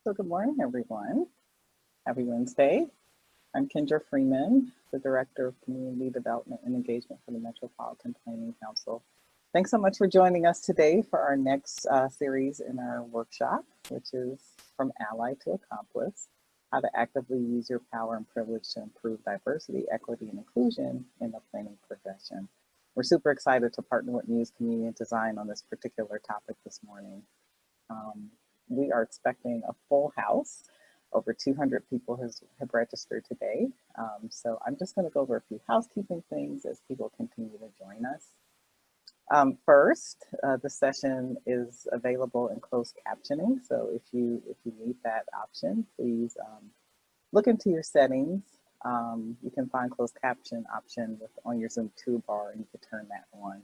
So good morning, everyone. Happy Wednesday. I'm Kendra Freeman, the Director of Community Development and Engagement for the Metropolitan Planning Council. Thanks so much for joining us today for our next series in our workshop, which is From Ally to Accomplice, how to actively use your power and privilege to improve diversity, equity, and inclusion in the planning profession. We're super excited to partner with MUSE Community Design on this particular topic this morning. We are expecting a full house. Over 200 people have registered today. So I'm just going to go over a few housekeeping things as people continue to join us. First, the session is available in closed captioning. So if you need that option, please look into your settings. You can find closed caption option on your Zoom toolbar, and you can turn that on.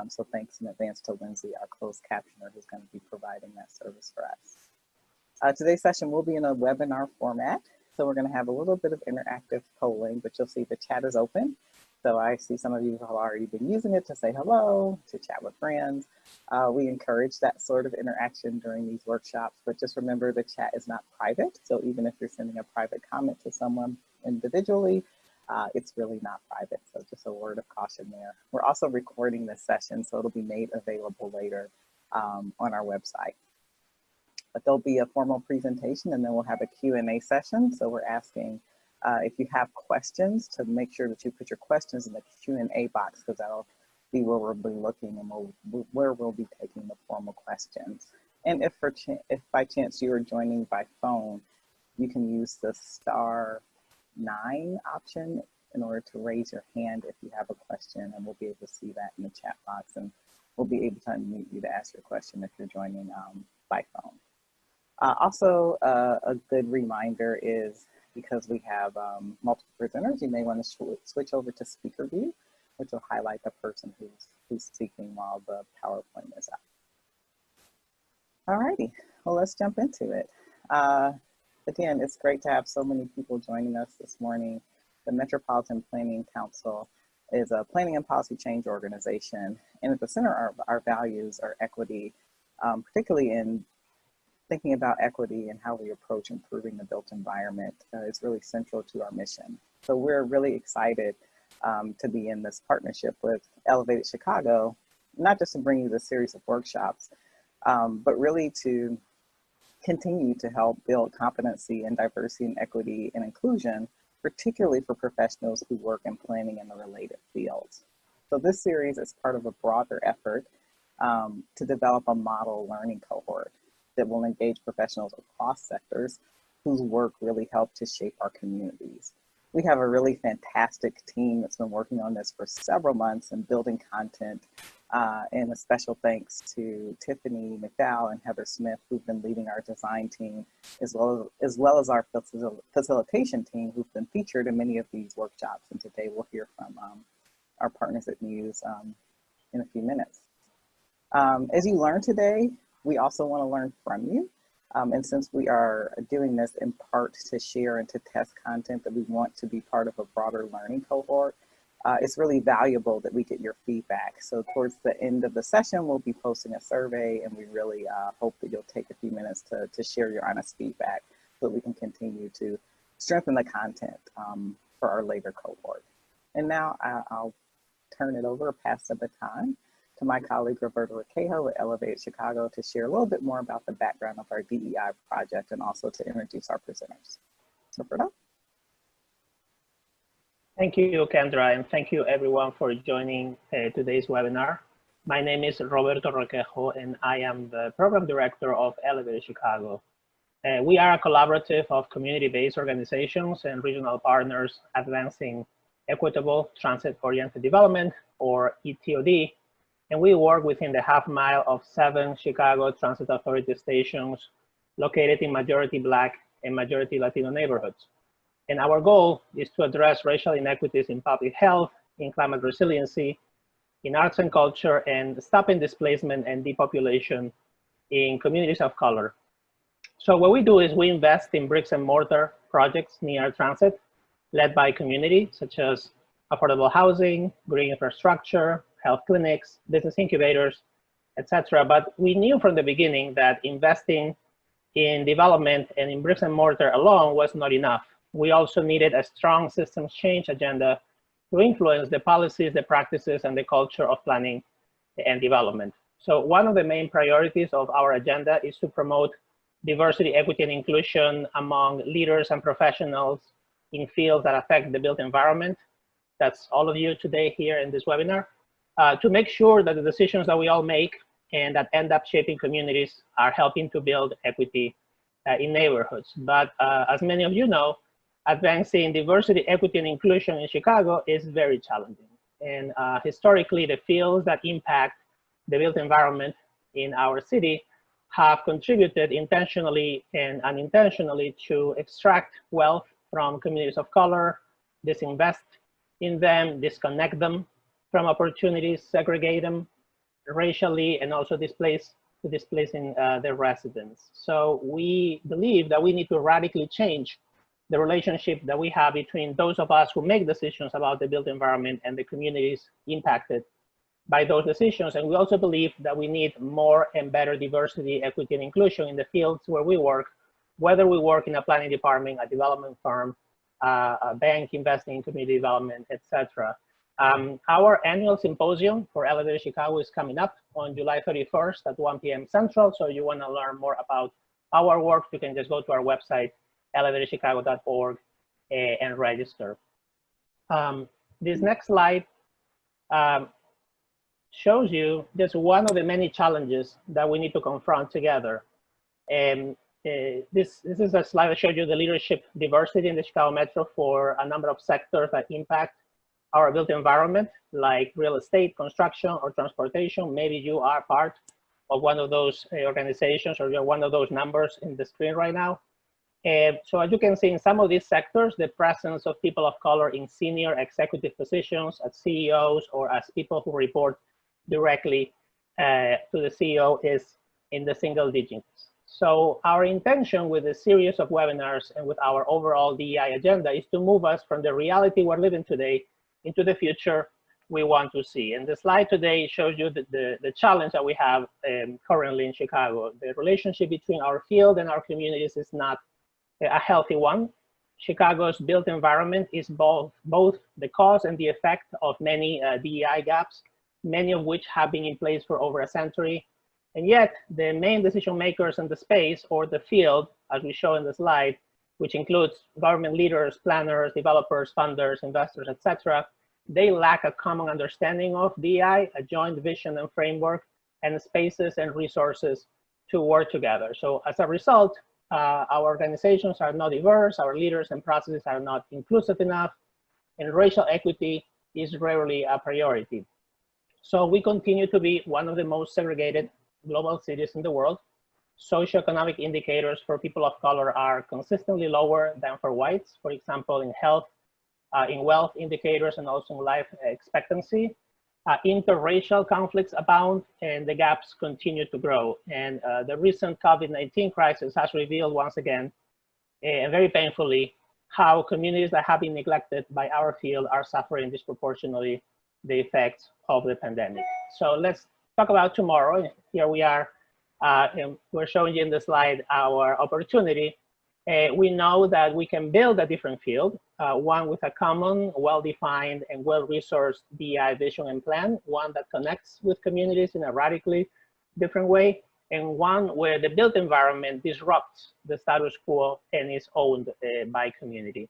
So thanks in advance to Lindsay, our closed captioner, who's going to be providing that service for us. Today's session will be in a webinar format. So we're going to have a little bit of interactive polling, but you'll see the chat is open. So I see some of you have already been using it to say hello, to chat with friends. We encourage that sort of interaction during these workshops, but just remember the chat is not private. So even if you're sending a private comment to someone individually, it's really not private, so just a word of caution there. We're also recording this session, so it'll be made available later on our website. But there'll be a formal presentation, and then we'll have a Q&A session. So we're asking if you have questions to make sure that you put your questions in the Q&A box, because that'll be where we'll be looking and where we'll be taking the formal questions. And if by chance you are joining by phone, you can use the *9 option in order to raise your hand if you have a question, and we'll be able to see that in the chat box, and we'll be able to unmute you to ask your question if you're joining by phone. Also, a good reminder is because we have multiple presenters, you may want to switch over to speaker view, which will highlight the person who's speaking while the PowerPoint is up. All righty, well, let's jump into it. Again, it's great to have so many people joining us this morning. The Metropolitan Planning Council is a planning and policy change organization, and at the center of our values are equity, particularly in thinking about equity and how we approach improving the built environment is really central to our mission. So we're really excited to be in this partnership with Elevated Chicago, not just to bring you this series of workshops, but really to continue to help build competency in diversity and equity and inclusion, particularly for professionals who work in planning and the related fields. So this series is part of a broader effort to develop a model learning cohort that will engage professionals across sectors whose work really help to shape our communities. We have a really fantastic team that's been working on this for several months and building content. And a special thanks to Tiffany McDowell and Heather Smith, who've been leading our design team, as well as our facilitation team, who've been featured in many of these workshops. And today we'll hear from our partners at MUSE in a few minutes. As you learn today, we also want to learn from you. And since we are doing this in part to share and to test content that we want to be part of a broader learning cohort, it's really valuable that we get your feedback. So towards the end of the session, we'll be posting a survey, and we really hope that you'll take a few minutes to share your honest feedback so that we can continue to strengthen the content for our later cohort. And now I'll turn it over, pass the baton to my colleague, Roberta Requejo at Elevate Chicago, to share a little bit more about the background of our DEI project and also to introduce our presenters. Roberta? Thank you, Kendra, and thank you everyone for joining today's webinar. My name is Roberto Requejo, and I am the Program Director of Elevate Chicago. We are a collaborative of community-based organizations and regional partners advancing equitable transit-oriented development, or ETOD, and we work within the half mile of 7 Chicago Transit Authority stations located in majority Black and majority Latino neighborhoods. And our goal is to address racial inequities in public health, in climate resiliency, in arts and culture, and stopping displacement and depopulation in communities of color. So what we do is we invest in bricks and mortar projects near transit, led by community, such as affordable housing, green infrastructure, health clinics, business incubators, etc. But we knew from the beginning that investing in development and in bricks and mortar alone was not enough. We also needed a strong systems change agenda to influence the policies, the practices, and the culture of planning and development. So one of the main priorities of our agenda is to promote diversity, equity, and inclusion among leaders and professionals in fields that affect the built environment. That's all of you today here in this webinar, to make sure that the decisions that we all make and that end up shaping communities are helping to build equity in neighborhoods. But as many of you know, advancing diversity, equity, and inclusion in Chicago is very challenging. And historically, the fields that impact the built environment in our city have contributed intentionally and unintentionally to extract wealth from communities of color, disinvest in them, disconnect them from opportunities, segregate them racially, and also displacing their residents. So we believe that we need to radically change the relationship that we have between those of us who make decisions about the built environment and the communities impacted by those decisions. And we also believe that we need more and better diversity, equity, and inclusion in the fields where we work, whether we work in a planning department, a development firm, a bank investing in community development, etc. Our annual symposium for Elevated Chicago is coming up on July 31st at 1 p.m. Central. So you want to learn more about our work, you can just go to our website, elevatedchicago.org, and register. This next slide shows you just one of the many challenges that we need to confront together. And this is a slide that shows you the leadership diversity in the Chicago Metro for a number of sectors that impact our built environment, like real estate, construction, or transportation. Maybe you are part of one of those organizations, or you're one of those numbers in the screen right now. So as you can see, in some of these sectors, the presence of people of color in senior executive positions as CEOs or as people who report directly to the CEO is in the single digits. So our intention with a series of webinars and with our overall DEI agenda is to move us from the reality we're living today into the future we want to see. And the slide today shows you the challenge that we have currently in Chicago. The relationship between our field and our communities is not a healthy one. Chicago's built environment is both the cause and the effect of many DEI gaps, many of which have been in place for over a century. And yet the main decision makers in the space or the field, as we show in the slide, which includes government leaders, planners, developers, funders, investors, etc., they lack a common understanding of DEI, a joint vision and framework, and spaces and resources to work together. So as a result, our organizations are not diverse, our leaders and processes are not inclusive enough, and racial equity is rarely a priority. So we continue to be one of the most segregated global cities in the world. Socioeconomic indicators for people of color are consistently lower than for whites, for example, in health, in wealth indicators, and also in life expectancy. Interracial conflicts abound, and the gaps continue to grow. And the recent COVID-19 crisis has revealed once again, and very painfully, how communities that have been neglected by our field are suffering disproportionately the effects of the pandemic. So let's talk about tomorrow. Here we are. We're showing you in the slide our opportunity. We know that we can build a different field, one with a common, well-defined, and well-resourced DEI vision and plan, one that connects with communities in a radically different way, and one where the built environment disrupts the status quo and is owned by community.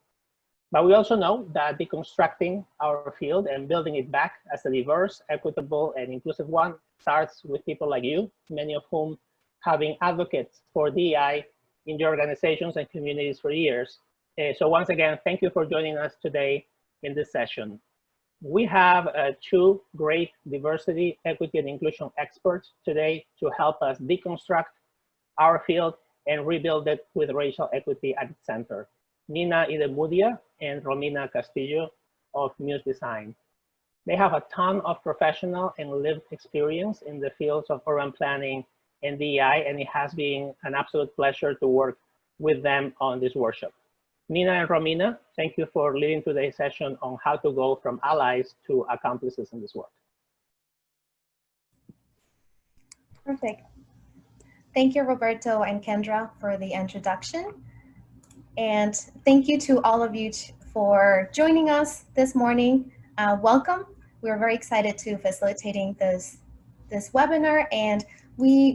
But we also know that deconstructing our field and building it back as a diverse, equitable, and inclusive one starts with people like you, many of whom have been advocates for DEI in your organizations and communities for years. So once again, thank you for joining us today in this session. We have two great diversity, equity, and inclusion experts today to help us deconstruct our field and rebuild it with racial equity at its center. Nina Idemudia and Romina Castillo of MUSE Design. They have a ton of professional and lived experience in the fields of urban planning and DEI, and it has been an absolute pleasure to work with them on this workshop. Nina and Romina, thank you for leading today's session on how to go from allies to accomplices in this work. Perfect. Thank you, Roberto and Kendra, for the introduction. And thank you to all of you for joining us this morning. Welcome. We're very excited to facilitating this webinar. And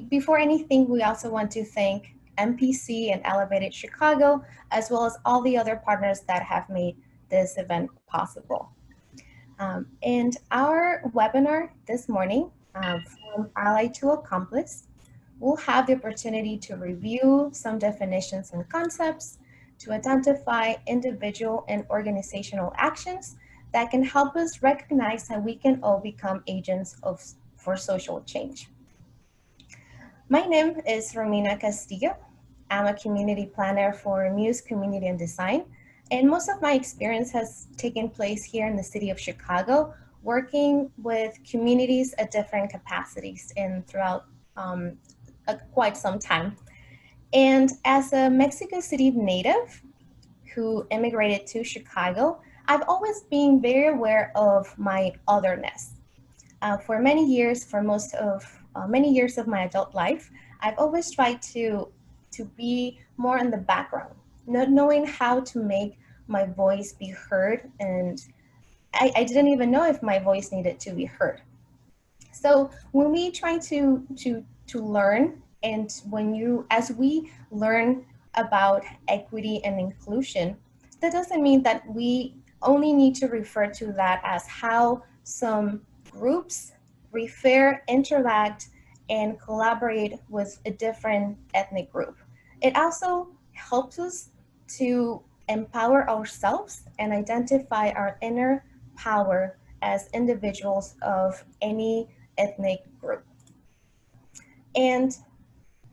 before anything, we also want to thank MPC and Elevated Chicago, as well as all the other partners that have made this event possible. And our webinar this morning, from Ally to Accomplice, we'll have the opportunity to review some definitions and concepts, to identify individual and organizational actions that can help us recognize that we can all become agents for social change. My name is Romina Castillo. I'm a community planner for MUSE Community Design, and most of my experience has taken place here in the city of Chicago, working with communities at different capacities and throughout quite some time. And as a Mexico City native who immigrated to Chicago, I've always been very aware of my otherness. For many years, for many years of my adult life, I've always tried to be more in the background, not knowing how to make my voice be heard, and I didn't even know if my voice needed to be heard. So when we try to learn, and as we learn about equity and inclusion, that doesn't mean that we only need to refer to that as how some groups refer, interact, and collaborate with a different ethnic group. It also helps us to empower ourselves and identify our inner power as individuals of any ethnic group. And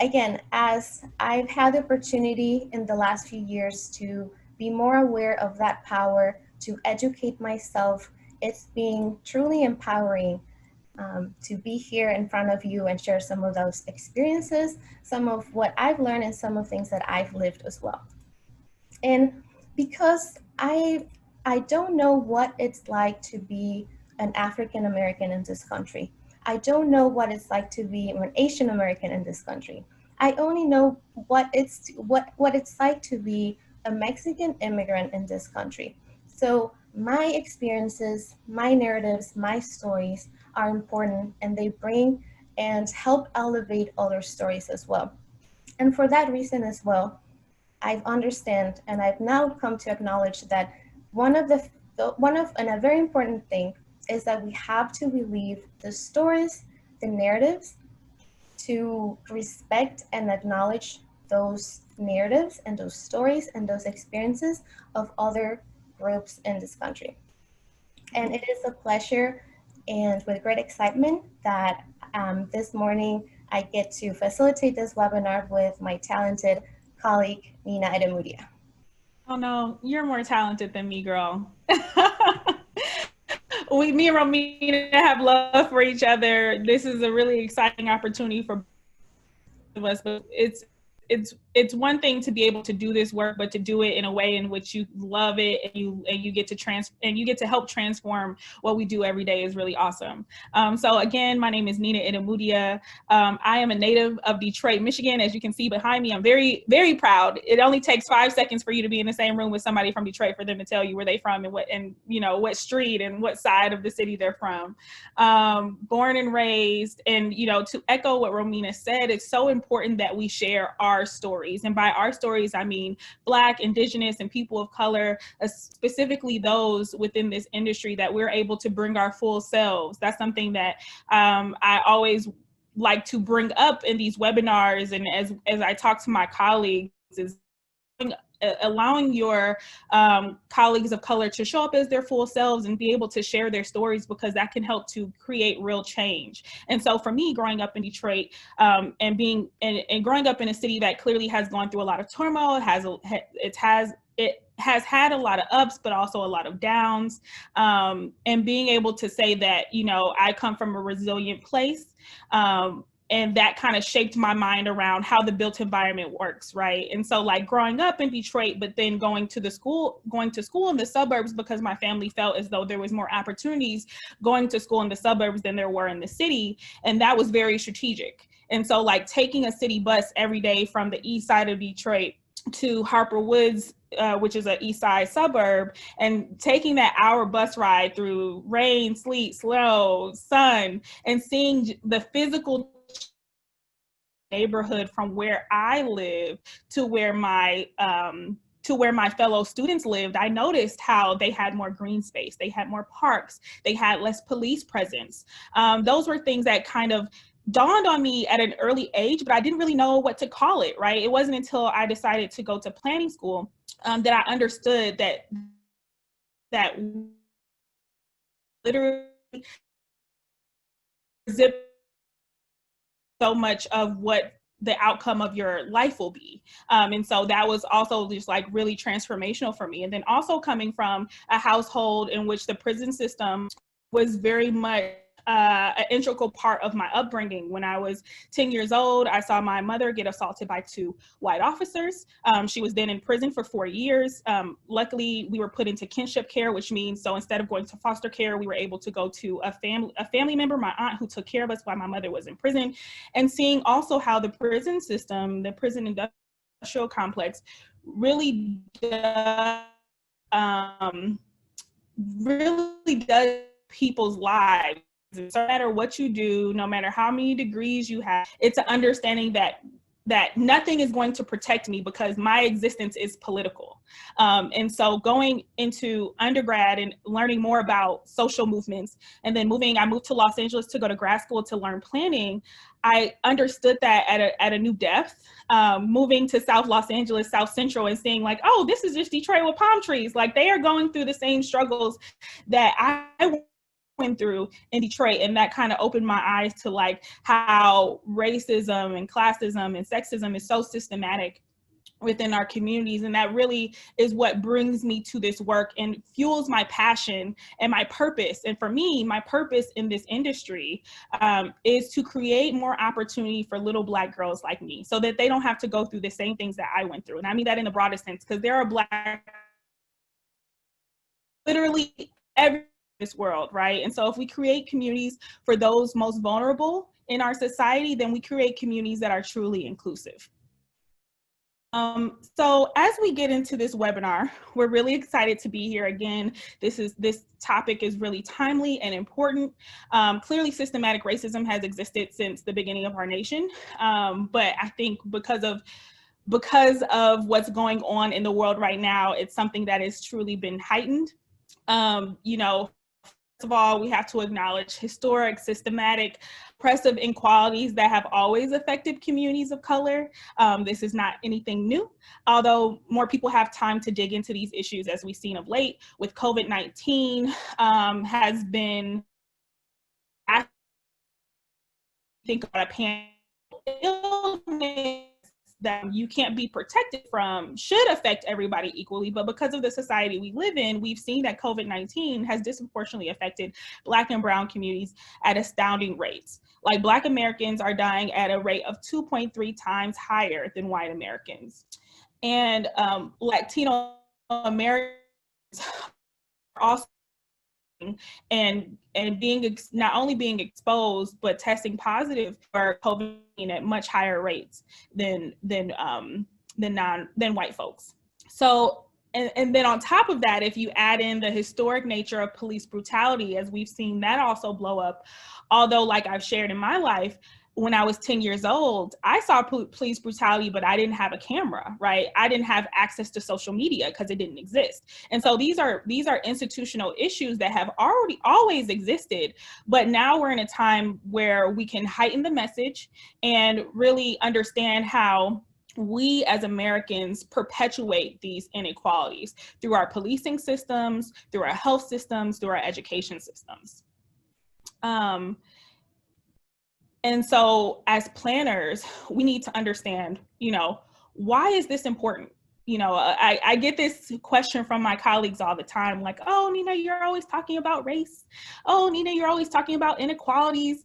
again, as I've had the opportunity in the last few years to be more aware of that power, to educate myself, it's been truly empowering to be here in front of you and share some of those experiences, some of what I've learned, and some of things that I've lived as well. And because I don't know what it's like to be an African American in this country. I don't know what it's like to be an Asian American in this country. I only know what it's like to be a Mexican immigrant in this country. So my experiences, my narratives, my stories are important, and they bring and help elevate other stories as well. And for that reason as well, I've understand, and I've now come to acknowledge that a very important thing is that we have to believe the stories, the narratives, to respect and acknowledge those narratives and those stories and those experiences of other groups in this country. And it is a pleasure and with great excitement that this morning I get to facilitate this webinar with my talented colleague, Nina Edemudia. Oh no, you're more talented than me, girl. Me and Romina have love for each other. This is a really exciting opportunity for both of us, but it's one thing to be able to do this work, but to do it in a way in which you love it and you get to help transform what we do every day is really awesome. So again, my name is Nina Edemudia. I am a native of Detroit, Michigan. As you can see behind me, I'm very, very proud. It only takes 5 seconds for you to be in the same room with somebody from Detroit for them to tell you where they're from and what street and what side of the city they're from. Born and raised, and to echo what Romina said, it's so important that we share our stories. And by our stories, I mean Black, Indigenous, and people of color, specifically those within this industry, that we're able to bring our full selves. That's something that I always like to bring up in these webinars, and as I talk to my colleagues, is allowing your colleagues of color to show up as their full selves and be able to share their stories, because that can help to create real change. And so for me, growing up in Detroit and growing up in a city that clearly has gone through a lot of turmoil, it has had a lot of ups, but also a lot of downs. And being able to say that, I come from a resilient place, that kind of shaped my mind around how the built environment works, right? And so like growing up in Detroit, but then going to school in the suburbs because my family felt as though there was more opportunities going to school in the suburbs than there were in the city. And that was very strategic. And so like taking a city bus every day from the east side of Detroit to Harper Woods, which is an east side suburb, and taking that hour bus ride through rain, sleet, snow, sun, and seeing the physical neighborhood from where I live to where my fellow students lived, I noticed how they had more green space, they had more parks, they had less police presence. Those were things that kind of dawned on me at an early age, but I didn't really know what to call it, right? It wasn't until I decided to go to planning school that I understood that literally zip so much of what the outcome of your life will be. And so that was also just like really transformational for me. And then also coming from a household in which the prison system was very much an integral part of my upbringing. When I was 10 years old, I saw my mother get assaulted by 2 white officers. She was then in prison for 4 years. Luckily, we were put into kinship care, which means so instead of going to foster care, we were able to go to a family member, my aunt, who took care of us while my mother was in prison. And seeing also how the prison system, the prison industrial complex, really does people's lives. No matter what you do, no matter how many degrees you have, it's an understanding that nothing is going to protect me because my existence is political. And so going into undergrad and learning more about social movements, and then I moved to Los Angeles to go to grad school to learn planning. I understood that at a new depth. Moving to South Los Angeles, South Central, and seeing like, oh, this is just Detroit with palm trees. Like they are going through the same struggles that I went through in Detroit. And that kind of opened my eyes to like how racism and classism and sexism is so systematic within our communities. And that really is what brings me to this work and fuels my passion and my purpose. And for me, my purpose in this industry is to create more opportunity for little Black girls like me so that they don't have to go through the same things that I went through. And I mean that in the broadest sense, because there are Black, literally every this world, right? And so if we create communities for those most vulnerable in our society, then we create communities that are truly inclusive. So as we get into this webinar, we're really excited to be here again. This topic is really timely and important. Clearly systematic racism has existed since the beginning of our nation. But I think because of what's going on in the world right now, it's something that has truly been heightened. First of all, we have to acknowledge historic, systematic, oppressive inequalities that have always affected communities of color. This is not anything new, although more people have time to dig into these issues as we've seen of late with COVID-19 has been, I think about a pandemic illness that you can't be protected from should affect everybody equally, but because of the society we live in, we've seen that COVID-19 has disproportionately affected Black and Brown communities at astounding rates. Like Black Americans are dying at a rate of 2.3 times higher than white Americans. And Latino Americans are also and being not only being exposed but testing positive for COVID at much higher rates than white folks. So and then on top of that, if you add in the historic nature of police brutality, as we've seen that also blow up, although like I've shared in my life, when I was 10 years old, I saw police brutality, but I didn't have a camera, right? I didn't have access to social media because it didn't exist. And so these are institutional issues that have always existed, but now we're in a time where we can heighten the message and really understand how we as Americans perpetuate these inequalities through our policing systems, through our health systems, through our education systems. And so as planners, we need to understand, why is this important? I get this question from my colleagues all the time, like, oh, Nina, you're always talking about race. Oh, Nina, you're always talking about inequalities.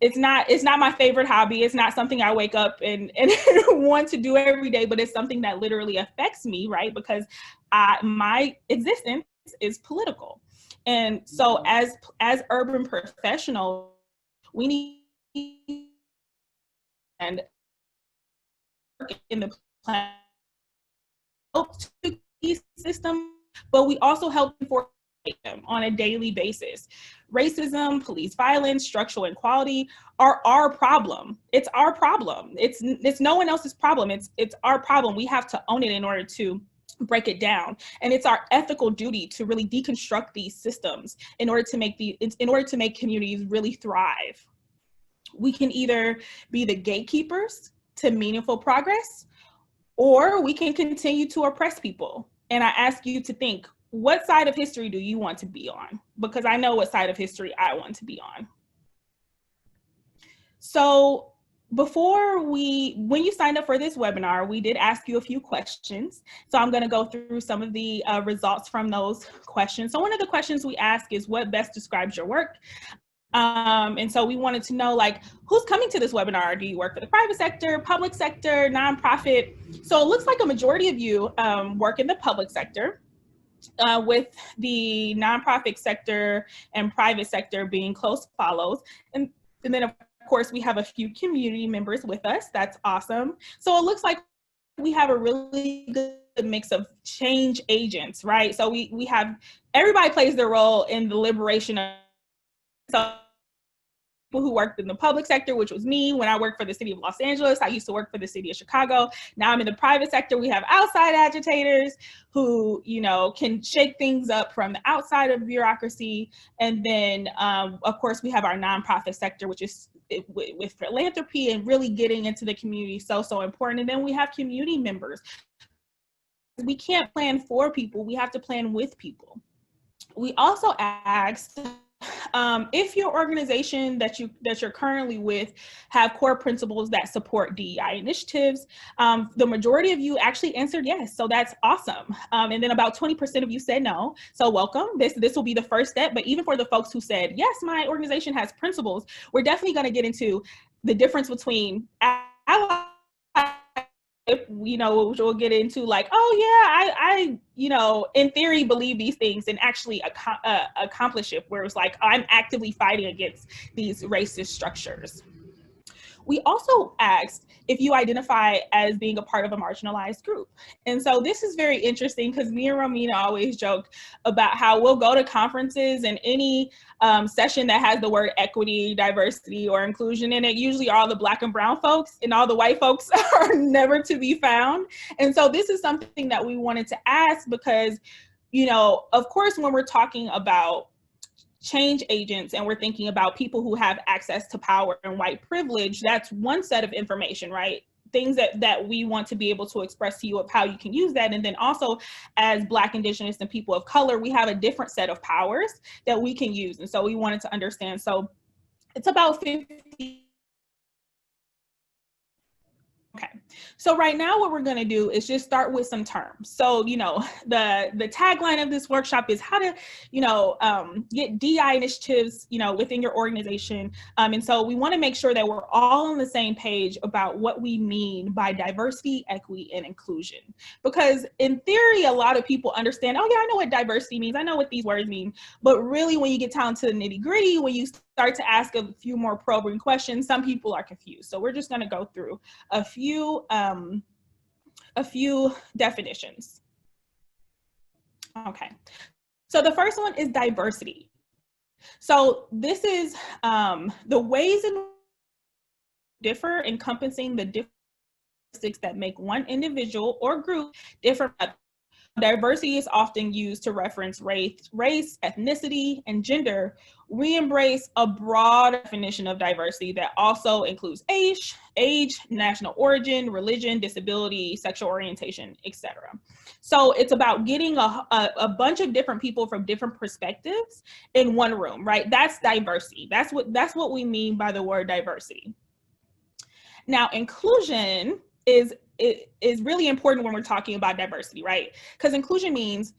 it's not my favorite hobby. It's not something I wake up and want to do every day, but it's something that literally affects me, right? Because my existence is political. And so as urban professionals, we need and work in the plan to these systems, but we also help enforce them on a daily basis. Racism, police violence, structural inequality are our problem. It's our problem. It's no one else's problem. It's our problem. We have to own it in order to break it down. And it's our ethical duty to really deconstruct these systems in order to make communities really thrive. We can either be the gatekeepers to meaningful progress, or we can continue to oppress people. And I ask you to think, what side of history do you want to be on? Because I know what side of history I want to be on. So when you signed up for this webinar, we did ask you a few questions. So I'm going to go through some of the results from those questions. So one of the questions we ask is, what best describes your work? And so we wanted to know, like, who's coming to this webinar? Do you work for the private sector, public sector, nonprofit? So it looks like a majority of you work in the public sector, with the nonprofit sector and private sector being close follows. And then of course we have a few community members with us. That's awesome. So it looks like we have a really good mix of change agents, right? So we have, everybody plays their role in the liberation of, so people who worked in the public sector, which was me when I worked for the city of Los Angeles. I used to work for the city of Chicago. Now I'm in the private sector. We have outside agitators who, you know, can shake things up from the outside of bureaucracy. And then, of course, we have our nonprofit sector, which is with philanthropy and really getting into the community, so important. And then we have community members. We can't plan for people. We have to plan with people. We also asked, if your organization that you're currently with have core principles that support DEI initiatives, the majority of you actually answered yes, so that's awesome. And then about 20% of you said no, so welcome. This will be the first step, but even for the folks who said, yes, my organization has principles, we're definitely gonna get into the difference between allies, you know, which we'll get into, like, oh yeah, I you know, in theory believe these things, and actually accomplish it, where it's like, I'm actively fighting against these racist structures. We also asked if you identify as being a part of a marginalized group. And so this is very interesting because me and Romina always joke about how we'll go to conferences, and any session that has the word equity, diversity, or inclusion in it, usually all the Black and brown folks and all the white folks are never to be found. And so this is something that we wanted to ask because, you know, of course, when we're talking about change agents and we're thinking about people who have access to power and white privilege, that's one set of information, right? Things that we want to be able to express to you of how you can use that. And then also, as Black, Indigenous, and people of color, we have a different set of powers that we can use. And so we wanted to understand. So it's about 50. Okay, so right now what we're gonna do is just start with some terms. So, you know, the tagline of this workshop is how to, you know, get DI initiatives, you know, within your organization. And so we wanna make sure that we're all on the same page about what we mean by diversity, equity, and inclusion. Because in theory, a lot of people understand, oh yeah, I know what diversity means, I know what these words mean. But really, when you get down to the nitty gritty, when you start to ask a few more probing questions, some people are confused. So we're just gonna go through a few definitions. Okay, so the first one is diversity. So this is the ways in differ, encompassing the different characteristics that make one individual or group different. Diversity is often used to reference race, ethnicity, and gender. We embrace a broad definition of diversity that also includes age, national origin, religion, disability, sexual orientation, etc. So it's about getting a bunch of different people from different perspectives in one room, right? That's diversity. That's what we mean by the word diversity. Now, inclusion is really important when we're talking about diversity, right? Because inclusion means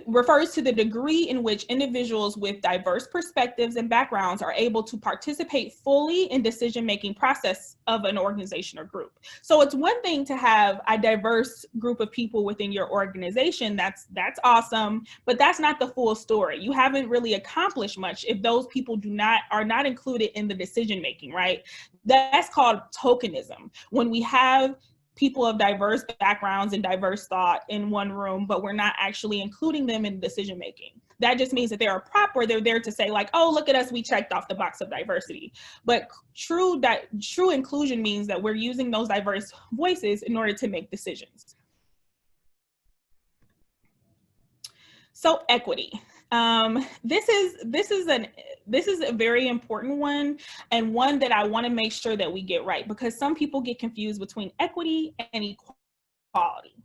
refers to the degree in which individuals with diverse perspectives and backgrounds are able to participate fully in decision-making process of an organization or group. So it's one thing to have a diverse group of people within your organization. That's awesome, but that's not the full story. You haven't really accomplished much if those people are not included in the decision-making, right? That's called tokenism. When we have people of diverse backgrounds and diverse thought in one room, but we're not actually including them in decision making. That just means that they're a prop where they're there to say like, oh, look at us, we checked off the box of diversity. But true inclusion means that we're using those diverse voices in order to make decisions. So equity. This is a very important one, and one that I want to make sure that we get right, because some people get confused between equity and equality.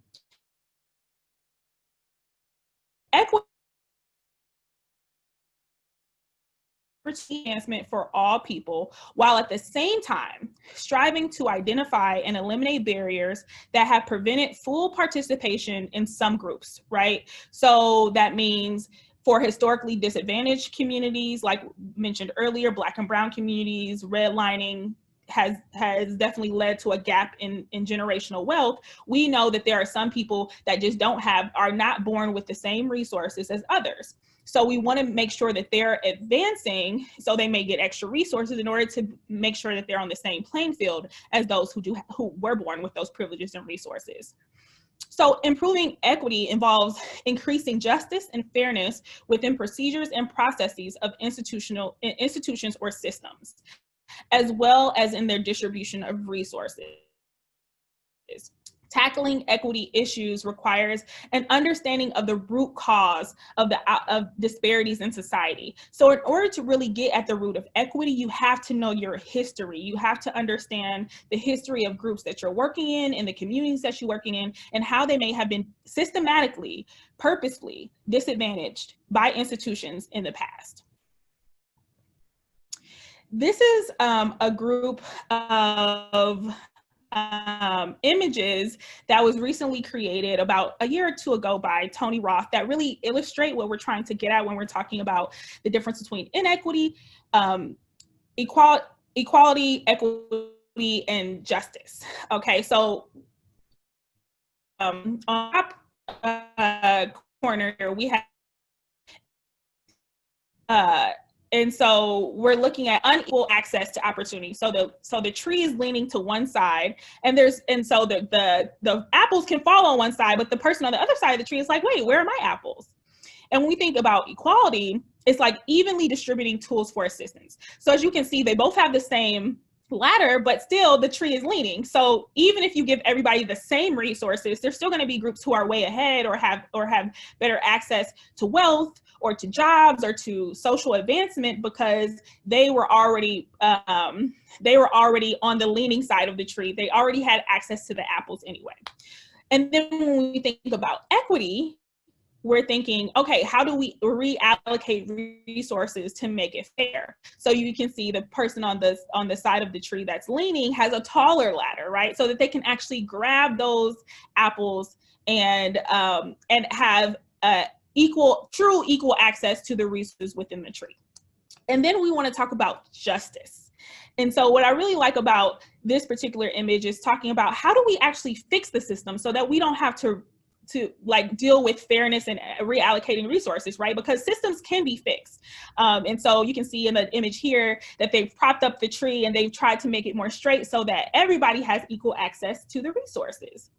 Equity enhancement for all people, while at the same time striving to identify and eliminate barriers that have prevented full participation in some groups, right? So that means for historically disadvantaged communities, like mentioned earlier, Black and Brown communities, redlining has definitely led to a gap in generational wealth. We know that there are some people that just are not born with the same resources as others. So we want to make sure that they're advancing, so they may get extra resources in order to make sure that they're on the same playing field as those who were born with those privileges and resources. So improving equity involves increasing justice and fairness within procedures and processes of institutions or systems, as well as in their distribution of resources. Tackling equity issues requires an understanding of the root cause of disparities in society. So in order to really get at the root of equity, you have to know your history. You have to understand the history of groups that you're working in and the communities that you're working in, and how they may have been systematically, purposefully disadvantaged by institutions in the past. This is a group of images that was recently created about a year or two ago by Tony Roth that really illustrate what we're trying to get at when we're talking about the difference between inequity, equality, equity, and justice. Okay, so on the top corner here, we have and so we're looking at unequal access to opportunity. So the tree is leaning to one side, and so the apples can fall on one side, but the person on the other side of the tree is like, wait, where are my apples? And when we think about equality, it's like evenly distributing tools for assistance. So as you can see, they both have the same ladder, but still the tree is leaning. So even if you give everybody the same resources, there's still going to be groups who are way ahead or have better access to wealth or to jobs or to social advancement, because they were already on the leaning side of the tree. They already had access to the apples anyway. And then when we think about equity, we're thinking, okay, how do we reallocate resources to make it fair? So you can see the person on the side of the tree that's leaning has a taller ladder, right? So that they can actually grab those apples and have true equal access to the resources within the tree. And then we want to talk about justice. And so what I really like about this particular image is talking about how do we actually fix the system so that we don't have to like deal with fairness and reallocating resources, right? Because systems can be fixed. And so you can see in the image here that they've propped up the tree and they've tried to make it more straight so that everybody has equal access to the resources.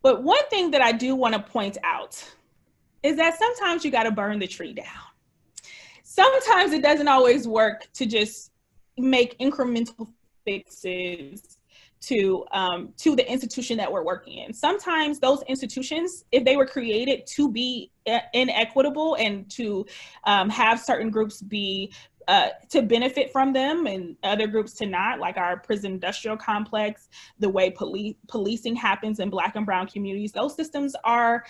But one thing that I do want to point out is that sometimes you got to burn the tree down. Sometimes it doesn't always work to just make incremental fixes to the institution that we're working in. Sometimes those institutions, if they were created to be inequitable and to have certain groups be to benefit from them and other groups to not, like our prison industrial complex, the way policing happens in Black and Brown communities, those systems are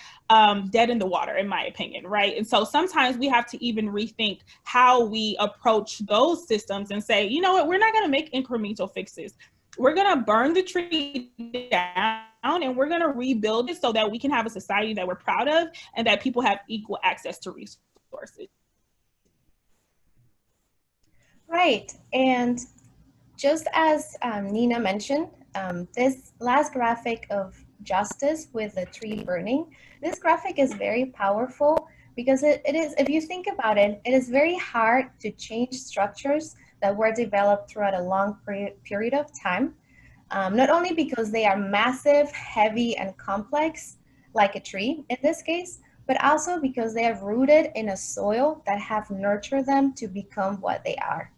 dead in the water, in my opinion, right? And so sometimes we have to even rethink how we approach those systems and say, you know what, we're not gonna make incremental fixes. We're gonna burn the tree down and we're going to rebuild it so that we can have a society that we're proud of and that people have equal access to resources. Right. And just as Nina mentioned, this last graphic of justice with the tree burning, this graphic is very powerful because it is, if you think about it, it is very hard to change structures that were developed throughout a long period of time. Not only because they are massive, heavy, and complex, like a tree in this case, but also because they are rooted in a soil that have nurtured them to become what they are.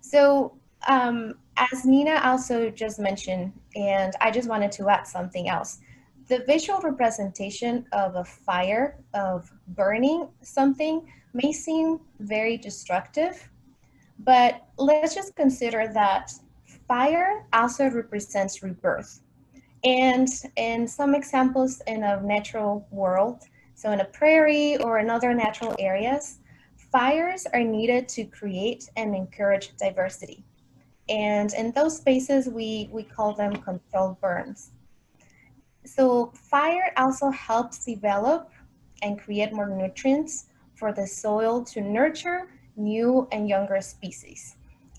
So as Nina also just mentioned, and I just wanted to add something else, the visual representation of a fire, of burning something, may seem very destructive, but let's just consider that fire also represents rebirth. And in some examples in a natural world, so in a prairie or in other natural areas, fires are needed to create and encourage diversity. And in those spaces, we call them controlled burns. So fire also helps develop and create more nutrients for the soil to nurture new and younger species.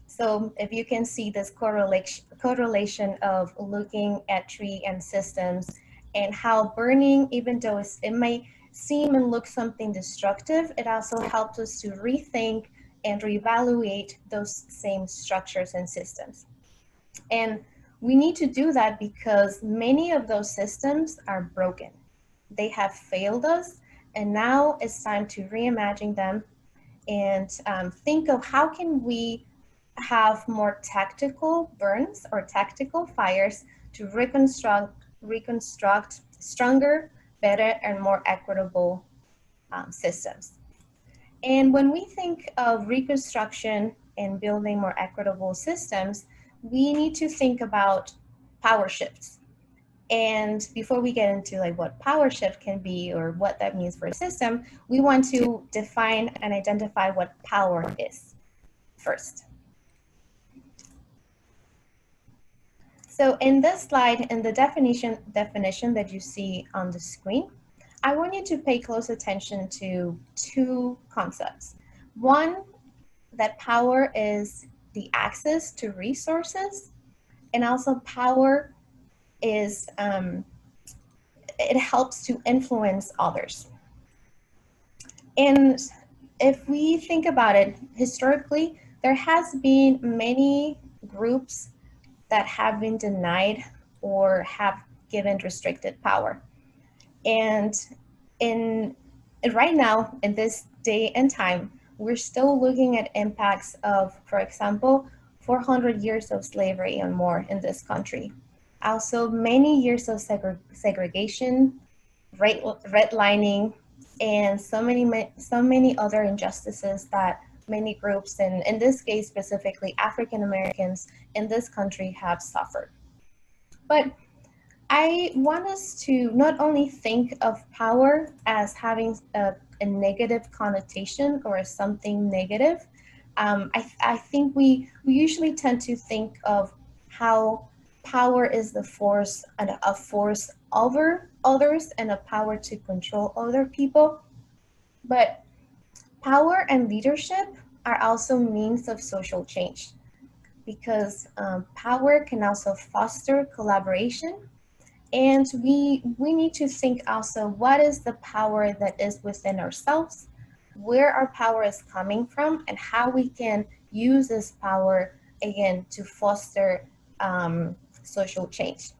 So if you can see this correlation of looking at tree and systems and how burning, even though it may seem and look something destructive, it also helps us to rethink and reevaluate those same structures and systems. And we need to do that because many of those systems are broken. They have failed us, and now it's time to reimagine them and think of how can we have more tactical burns or tactical fires to reconstruct stronger, better, and more equitable systems. And when we think of reconstruction and building more equitable systems, we need to think about power shifts. And before we get into like what power shift can be or what that means for a system, we want to define and identify what power is first. So in this slide, in the definition that you see on the screen, I want you to pay close attention to two concepts. One, that power is the access to resources, and also power is, it helps to influence others. And if we think about it historically, there has been many groups that have been denied or have given restricted power. And right now, in this day and time, we're still looking at impacts of, for example, 400 years of slavery and more in this country. Also, many years of segregation, redlining, and so many other injustices that many groups, and in this case specifically African Americans in this country, have suffered. But I want us to not only think of power as having a negative connotation or as something negative. I think we usually tend to think of how power is the force, and a force over others and a power to control other people. But power and leadership are also means of social change, because power can also foster collaboration. And we need to think also, what is the power that is within ourselves, where our power is coming from, and how we can use this power, again, to foster social change.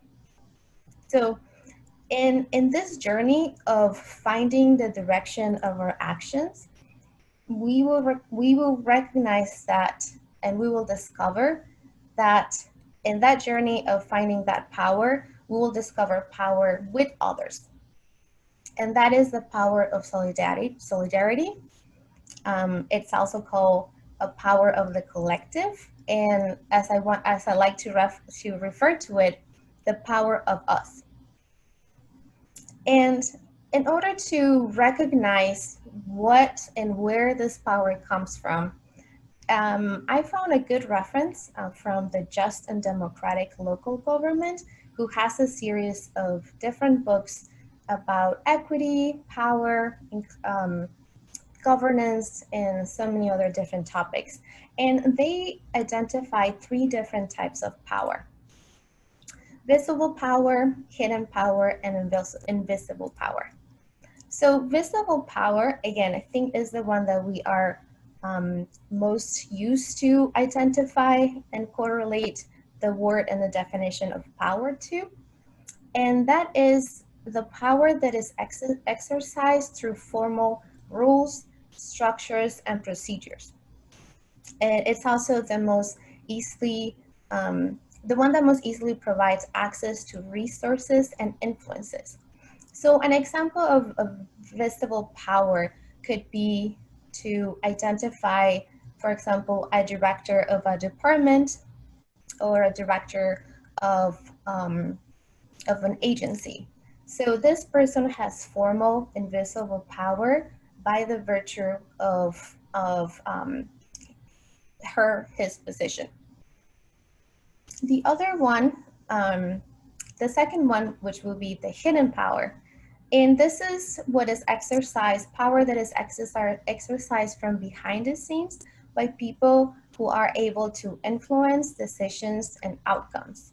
So in this journey of finding the direction of our actions, we will recognize that, and we will discover that in that journey of finding that power, we will discover power with others. And that is the power of solidarity. It's also called a power of the collective. And as I like to refer to it, the power of us. And in order to recognize what and where this power comes from, I found a good reference from the Just and Democratic Local Government, who has a series of different books about equity, power, governance, and so many other different topics. And they identify 3 different types of power: visible power, hidden power, and invisible power. So visible power, again, I think is the one that we are most used to identify and correlate the word and the definition of power to. And that is the power that is exercised through formal rules, structures, and procedures. And it's also the most easily, the one that most easily provides access to resources and influences. So an example of visible power could be to identify, for example, a director of a department or a director of an agency. So this person has formal invisible power by the virtue of his position. The other one, the second one, which will be the hidden power. And this is what is exercised, power that is exercised from behind the scenes by people who are able to influence decisions and outcomes.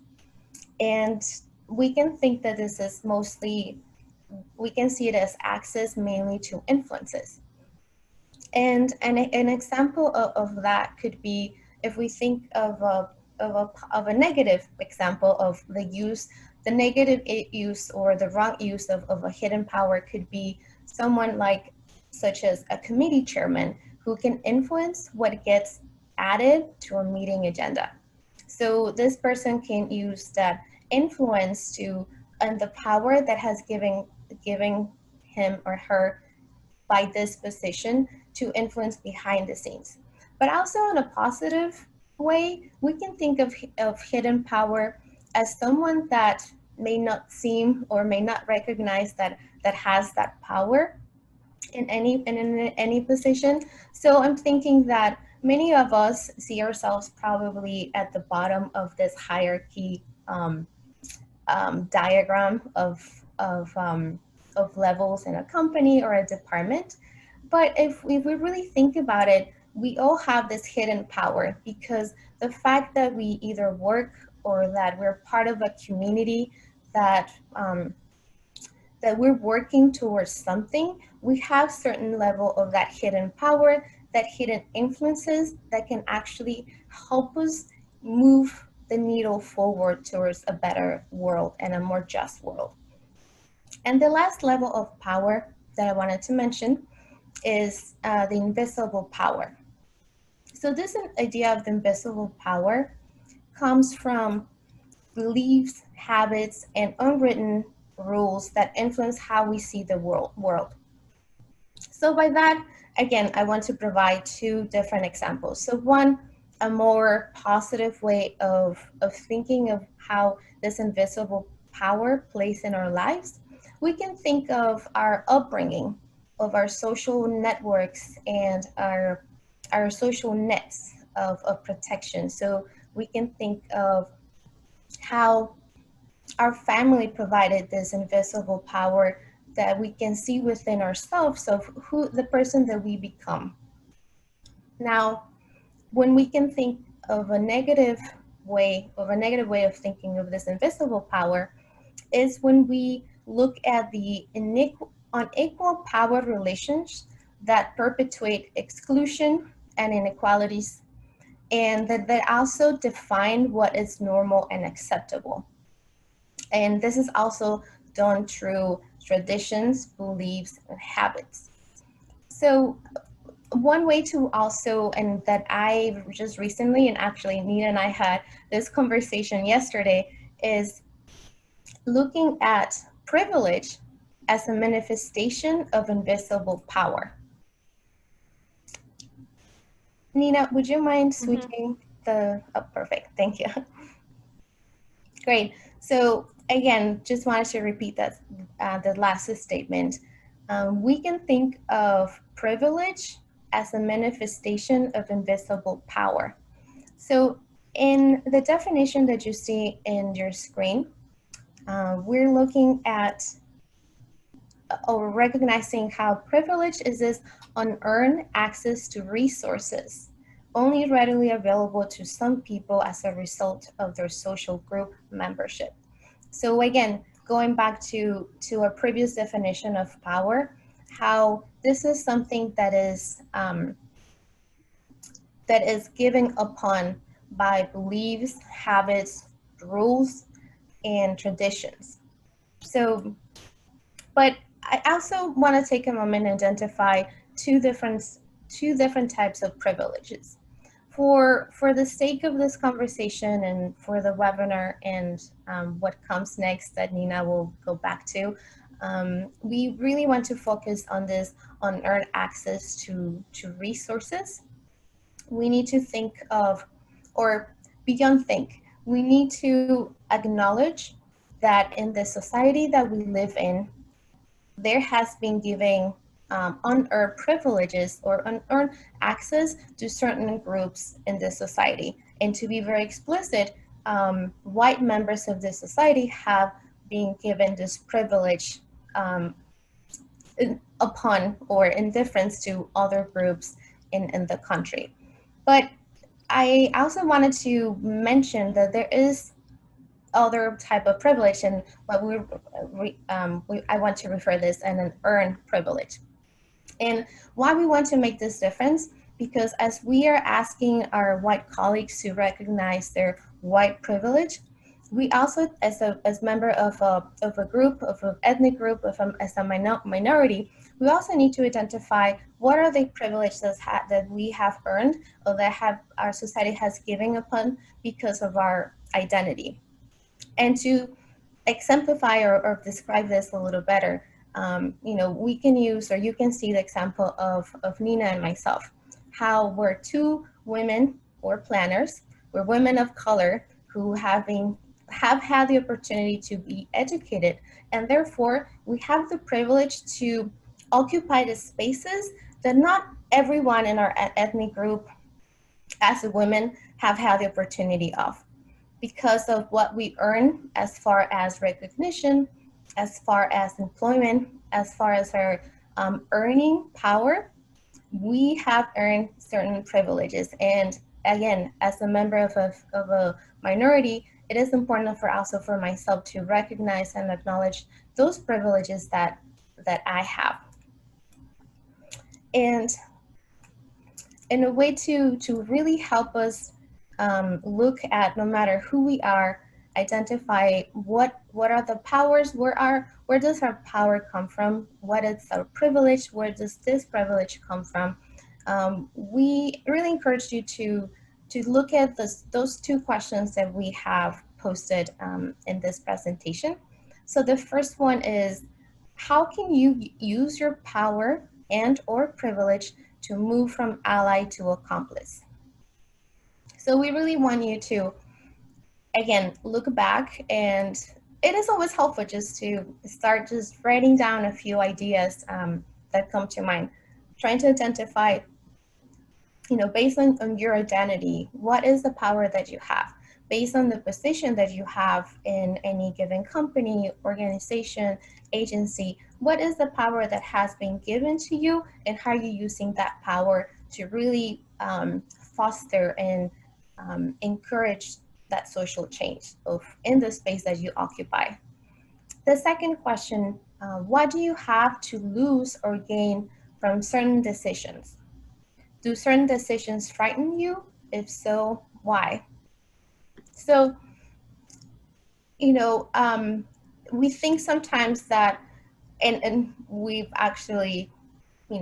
And we can think that this is mostly, we can see it as access mainly to influences. And an example of that could be if we think of a negative example of the negative use or the wrong use of a hidden power could be someone like, such as a committee chairman, who can influence what gets added to a meeting agenda. So this person can use that influence and the power that has given him or her by this position to influence behind the scenes. But also in a positive way, we can think of hidden power as someone that may not seem or may not recognize that has that power in any position. So I'm thinking that many of us see ourselves probably at the bottom of this hierarchy diagram of levels in a company or a department. But if we really think about it, we all have this hidden power, because the fact that we either work or that we're part of a community that that we're working towards something, we have certain level of that hidden power, that hidden influences that can actually help us move the needle forward towards a better world and a more just world. And the last level of power that I wanted to mention is the invisible power. So this idea of the invisible power comes from beliefs, habits, and unwritten rules that influence how we see the world. So by that, again, I want to provide 2 different examples. So one, a more positive way of thinking of how this invisible power plays in our lives. We can think of our upbringing, of our social networks, and our social nets of protection. So we can think of how our family provided this invisible power that we can see within ourselves of who the person that we become. Now, when we can think of a negative way of thinking of this invisible power is when we look at the unequal power relations that perpetuate exclusion and inequalities, and that also define what is normal and acceptable. And this is also done through traditions, beliefs, and habits. So one way to also, and that I just recently, and actually Nina and I had this conversation yesterday, is looking at privilege as a manifestation of invisible power. Nina, would you mind switching perfect, thank you. Great. So again, just wanted to repeat that the last statement. We can think of privilege as a manifestation of invisible power. So in the definition that you see in your screen, we're looking at or recognizing how privilege is this unearned access to resources only readily available to some people as a result of their social group membership. So again, going back to a previous definition of power, how this is something that is given upon by beliefs, habits, rules, and traditions. So, but I also want to take a moment and identify two different types of privileges. For the sake of this conversation and for the webinar and what comes next that Nina will go back to, we really want to focus on this unearned access to resources. We need to think of, or beyond think, we need to acknowledge that in the society that we live in, there has been giving unearned privileges or unearned access to certain groups in this society. And to be very explicit, white members of this society have been given this privilege upon or in difference to other groups in the country. But I also wanted to mention that there is other type of privilege, and what I want to refer this as an earned privilege. And why we want to make this difference, because as we are asking our white colleagues to recognize their white privilege, we also, as member of a group, of an ethnic group, as a minority, we also need to identify what are the privileges that we have earned or that our society has given upon because of our identity. And to exemplify or describe this a little better, we can use, or you can see the example of Nina and myself, how we're two women or planners, we're women of color who have had the opportunity to be educated, and therefore we have the privilege to occupy the spaces that not everyone in our ethnic group as a women have had the opportunity of. Because of what we earn as far as recognition, as far as employment, as far as our earning power, we have earned certain privileges. And again, as a member of a minority, it is important for myself to recognize and acknowledge those privileges that I have. And in a way to really help us look at, no matter who we are, identify what are the powers, where does our power come from, what is our privilege, where does this privilege come from. We really encourage you to look at those two questions that we have posted in this presentation. So the first one is, how can you use your power and or privilege to move from ally to accomplice? So we really want you to, again, look back, and it is always helpful just to start just writing down a few ideas that come to mind, trying to identify, based on your identity, what is the power that you have? Based on the position that you have in any given company, organization, agency, what is the power that has been given to you, and how are you using that power to really foster and encourage that social change in the space that you occupy? The second question, what do you have to lose or gain from certain decisions? Do certain decisions frighten you? If so, why? So, we think sometimes that, and we've actually,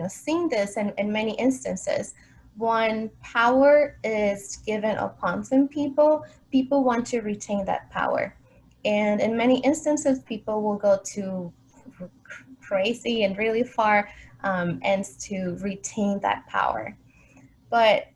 seen this in many instances, when power is given upon some people, people want to retain that power. And in many instances, people will go to crazy and really far ends to retain that power. But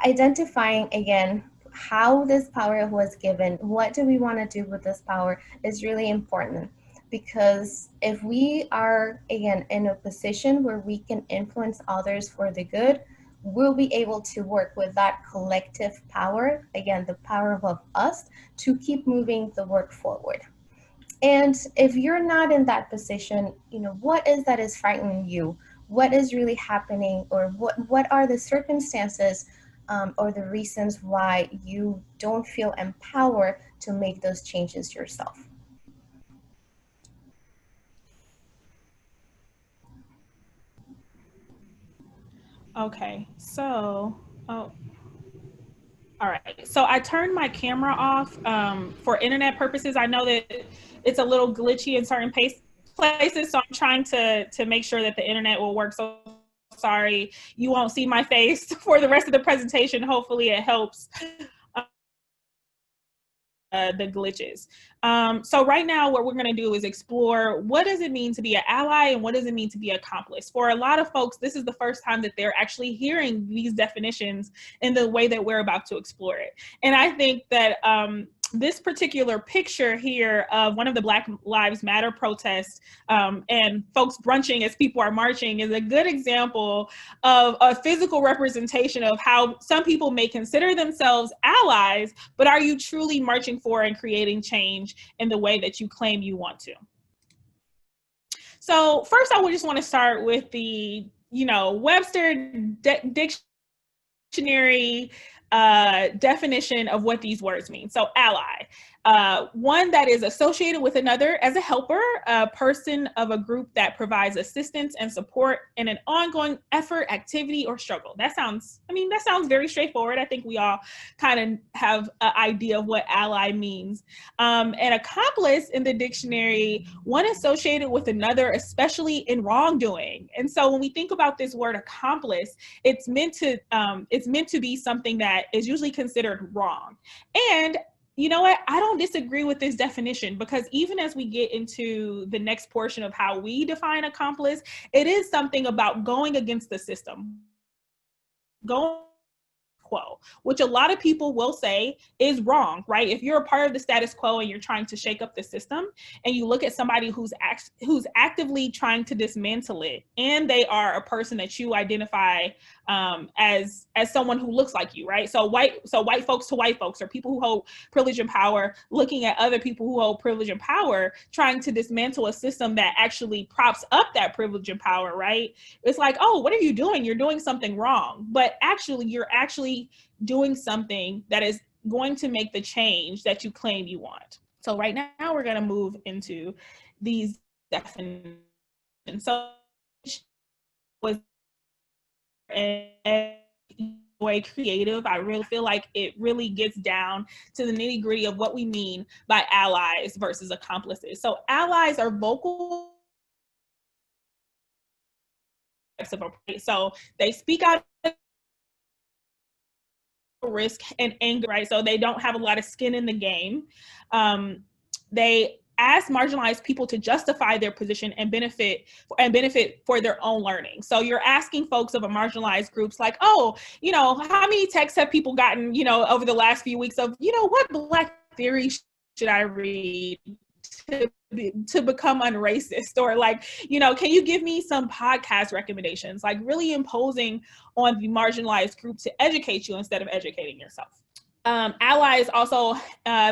identifying, again, how this power was given, what do we want to do with this power, is really important. because if we are, again, in a position where we can influence others for the good, we'll be able to work with that collective power, again, the power of us, to keep moving the work forward. And if you're not in that position, what is that is frightening you? What is really happening, or what are the circumstances or the reasons why you don't feel empowered to make those changes yourself? Okay, so, oh, all right. So I turned my camera off for internet purposes. I know that it's a little glitchy in certain places, so I'm trying to make sure that the internet will work. So sorry, you won't see my face for the rest of the presentation. Hopefully it helps the glitches. So right now what we're going to do is explore what does it mean to be an ally and what does it mean to be an accomplice. For a lot of folks, this is the first time that they're actually hearing these definitions in the way that we're about to explore it. And I think that this particular picture here of one of the Black Lives Matter protests and folks brunching as people are marching is a good example of a physical representation of how some people may consider themselves allies, but are you truly marching for and creating change in the way that you claim you want to? So first, I would just want to start with the, Webster dictionary definition of what these words mean. So ally, one that is associated with another as a helper, a person of a group that provides assistance and support in an ongoing effort, activity, or struggle. That sounds very straightforward. I think we all kind of have an idea of what ally means. An accomplice in the dictionary, one associated with another, especially in wrongdoing. And so when we think about this word accomplice, it's meant to be something that is usually considered wrong. And you know what? I don't disagree with this definition, because even as we get into the next portion of how we define accomplice, it is something about going against the system, going quo, which a lot of people will say is wrong, right? If you're a part of the status quo and you're trying to shake up the system, and you look at somebody who's actively trying to dismantle it, and they are a person that you identify as someone who looks like you, right? So white folks to white folks, or people who hold privilege and power looking at other people who hold privilege and power, trying to dismantle a system that actually props up that privilege and power, right? It's like, oh, what are you doing? You're doing something wrong. But actually, you're actually doing something that is going to make the change that you claim you want. So right now we're going to move into these definitions. So was way creative. I really feel like it really gets down to the nitty gritty of what we mean by allies versus accomplices. So allies are vocal. So they speak out risk and anger, right? So they don't have a lot of skin in the game. They ask marginalized people to justify their position and benefit for their own learning. So you're asking folks of a marginalized groups like, oh, how many texts have people gotten, over the last few weeks of, what Black theory should I read to become unracist? Or like, can you give me some podcast recommendations? Like really imposing on the marginalized group to educate you instead of educating yourself. Allies also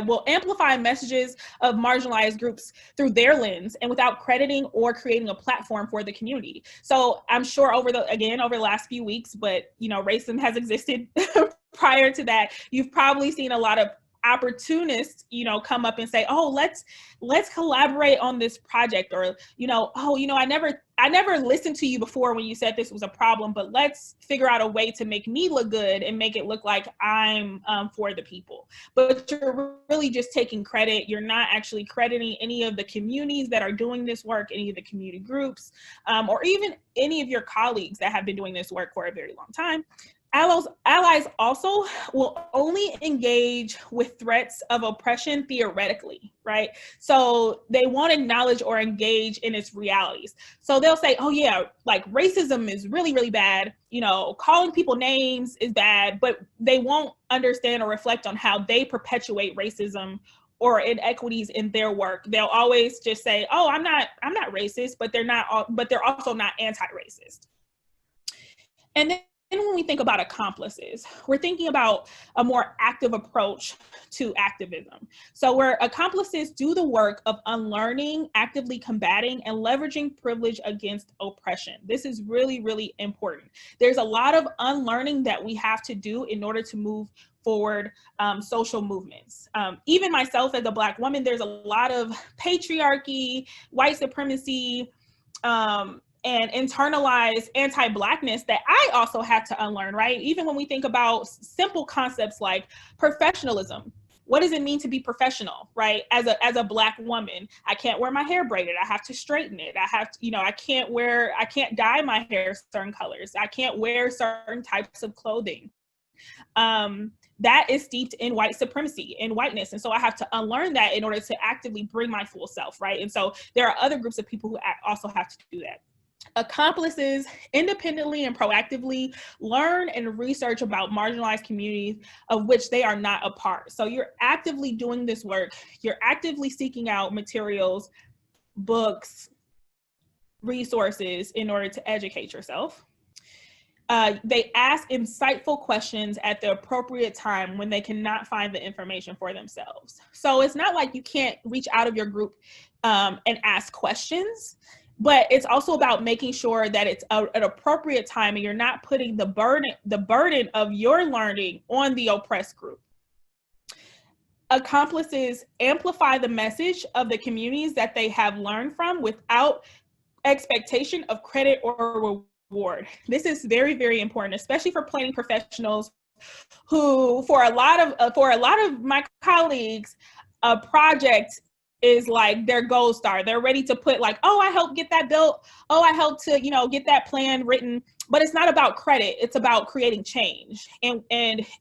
will amplify messages of marginalized groups through their lens and without crediting or creating a platform for the community. So I'm sure over the last few weeks, but racism has existed prior to that. You've probably seen a lot of opportunists, come up and say, oh, let's collaborate on this project, or, I never listened to you before when you said this was a problem, but let's figure out a way to make me look good and make it look like I'm for the people. But you're really just taking credit. You're not actually crediting any of the communities that are doing this work, any of the community groups, or even any of your colleagues that have been doing this work for a very long time. Allies also will only engage with threats of oppression theoretically, right? So they won't acknowledge or engage in its realities. So they'll say, oh yeah, like racism is really, really bad. Calling people names is bad, but they won't understand or reflect on how they perpetuate racism or inequities in their work. They'll always just say, oh, I'm not racist, but they're also not anti-racist. And then when we think about accomplices, we're thinking about a more active approach to activism. So where accomplices do the work of unlearning, actively combating, and leveraging privilege against oppression. This is really, really important. There's a lot of unlearning that we have to do in order to move forward social movements. Even myself as a Black woman, there's a lot of patriarchy, white supremacy, and internalized anti-Blackness that I also had to unlearn, right? Even when we think about simple concepts like professionalism, what does it mean to be professional, right? As a Black woman, I can't wear my hair braided. I have to straighten it. I have to, I can't dye my hair certain colors. I can't wear certain types of clothing. That is steeped in white supremacy and whiteness. And so I have to unlearn that in order to actively bring my full self, right? And so there are other groups of people who also have to do that. Accomplices independently and proactively learn and research about marginalized communities of which they are not a part. So you're actively doing this work. You're actively seeking out materials, books, resources in order to educate yourself. They ask insightful questions at the appropriate time when they cannot find the information for themselves. So it's not like you can't reach out of your group and ask questions, but it's also about making sure that it's an appropriate time and you're not putting the burden of your learning on the oppressed group. Accomplices amplify the message of the communities that they have learned from without expectation of credit or reward. This is very, very important, especially for planning professionals who, for a lot of my colleagues, a project is like their gold star. They're ready to put like, oh, I helped get that built. Oh, I helped to, get that plan written. But it's not about credit. It's about creating change. And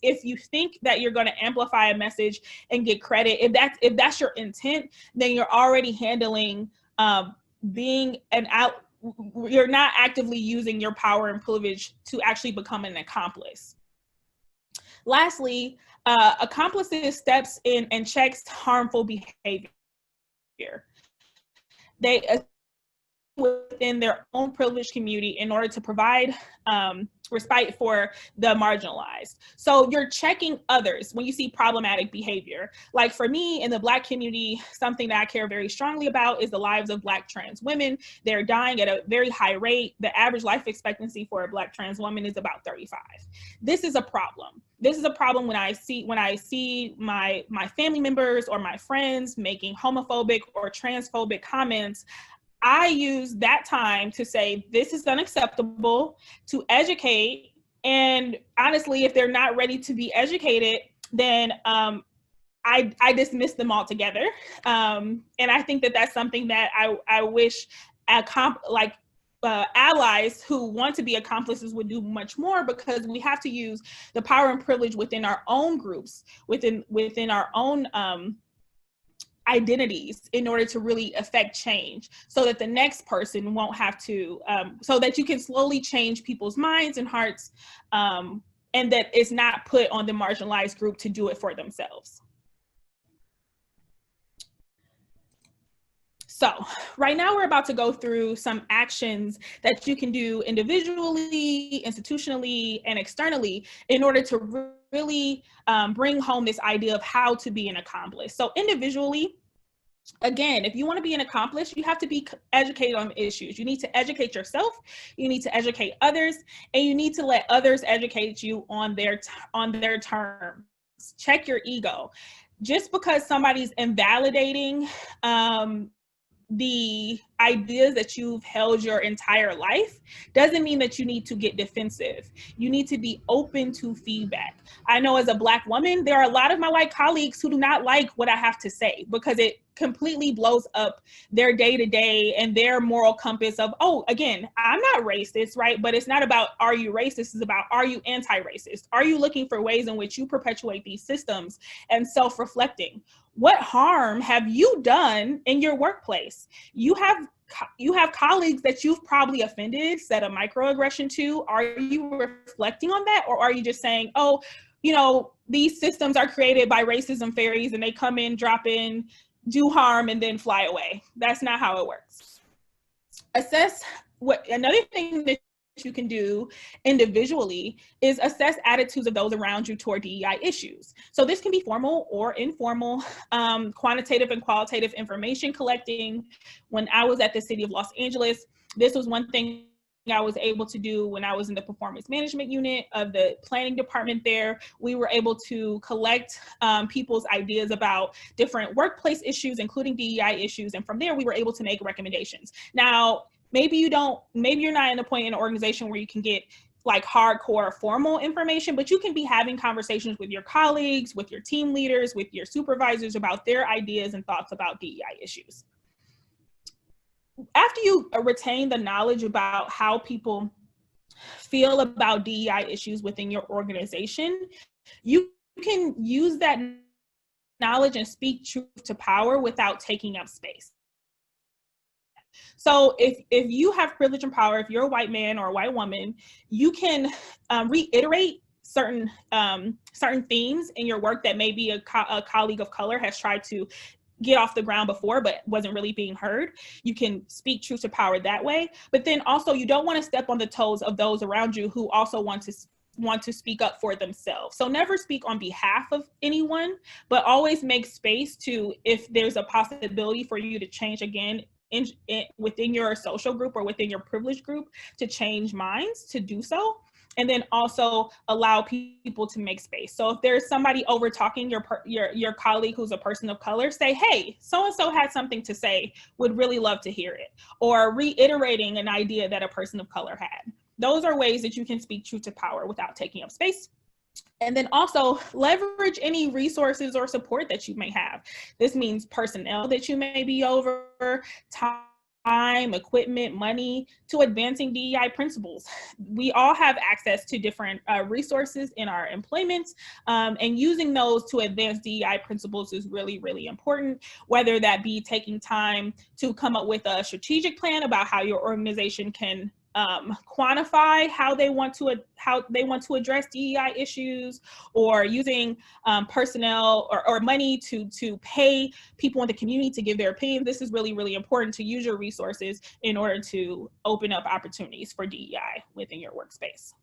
if you think that you're going to amplify a message and get credit, if that's your intent, then you're already handling you're not actively using your power and privilege to actually become an accomplice. Lastly, accomplices steps in and checks harmful behavior. They within their own privileged community in order to provide respite for the marginalized. So you're checking others when you see problematic behavior. Like for me in the Black community, something that I care very strongly about is the lives of Black trans women. They're dying at a very high rate. The average life expectancy for a Black trans woman is about 35. This is a problem. This is a problem when I see my family members or my friends making homophobic or transphobic comments. I use that time to say, this is unacceptable, to educate. And honestly, if they're not ready to be educated, then I dismiss them altogether. And I think that that's something that I wish allies who want to be accomplices would do much more, because we have to use the power and privilege within our own groups, within our own identities in order to really affect change, so that the next person won't have to, so that you can slowly change people's minds and hearts, and that it's not put on the marginalized group to do it for themselves. So right now we're about to go through some actions that you can do individually, institutionally, and externally in order to really bring home this idea of how to be an accomplice. So individually, again, if you want to be an accomplice, you have to be educated on issues. You need to educate yourself, you need to educate others, and you need to let others educate you on their terms. Check your ego. Just because somebody's invalidating the ideas that you've held your entire life doesn't mean that you need to get defensive. You need to be open to feedback. I know as a Black woman, there are a lot of my white colleagues who do not like what I have to say because it completely blows up their day-to-day and their moral compass of, oh, again, I'm not racist, right? But it's not about, are you racist? It's about, are you anti-racist? Are you looking for ways in which you perpetuate these systems and self-reflecting? What harm have you done in your workplace? You have colleagues that you've probably offended, said a microaggression to. Are you reflecting on that? Or are you just saying, oh, you know, these systems are created by racism fairies and they come in, drop in, do harm, and then fly away. That's not how it works. Another thing that you can do individually is assess attitudes of those around you toward DEI issues. So this can be formal or informal, quantitative and qualitative information collecting. When I was at the City of Los Angeles, this was one thing I was able to do when I was in the performance management unit of the planning department there. We were able to collect people's ideas about different workplace issues, including DEI issues. And from there, we were able to make recommendations. Now, maybe you're not in a point in an organization where you can get like hardcore formal information, but you can be having conversations with your colleagues, with your team leaders, with your supervisors about their ideas and thoughts about DEI issues. After you retain the knowledge about how people feel about DEI issues within your organization, you can use that knowledge and speak truth to power without taking up space. So if you have privilege and power, if you're a white man or a white woman, you can reiterate certain themes in your work that maybe a colleague of color has tried to get off the ground before but wasn't really being heard. You can speak truth to power that way. But then also you don't want to step on the toes of those around you who also want to speak up for themselves. So never speak on behalf of anyone, but always make space to, if there's a possibility for you to change again within your social group or within your privilege group, to change minds, to do so. And then also allow people to make space. So if there's somebody over talking your colleague who's a person of color, say, hey, so-and-so had something to say, would really love to hear it. Or reiterating an idea that a person of color had. Those are ways that you can speak truth to power without taking up space. And then also leverage any resources or support that you may have. This means personnel that you may be over, time, equipment, money, to advancing DEI principles. We all have access to different resources in our employment, and using those to advance DEI principles is really, really important, whether that be taking time to come up with a strategic plan about how your organization can quantify how they want to address DEI issues, or using personnel or money to pay people in the community to give their opinion. This is really, really important, to use your resources in order to open up opportunities for DEI within your workspace.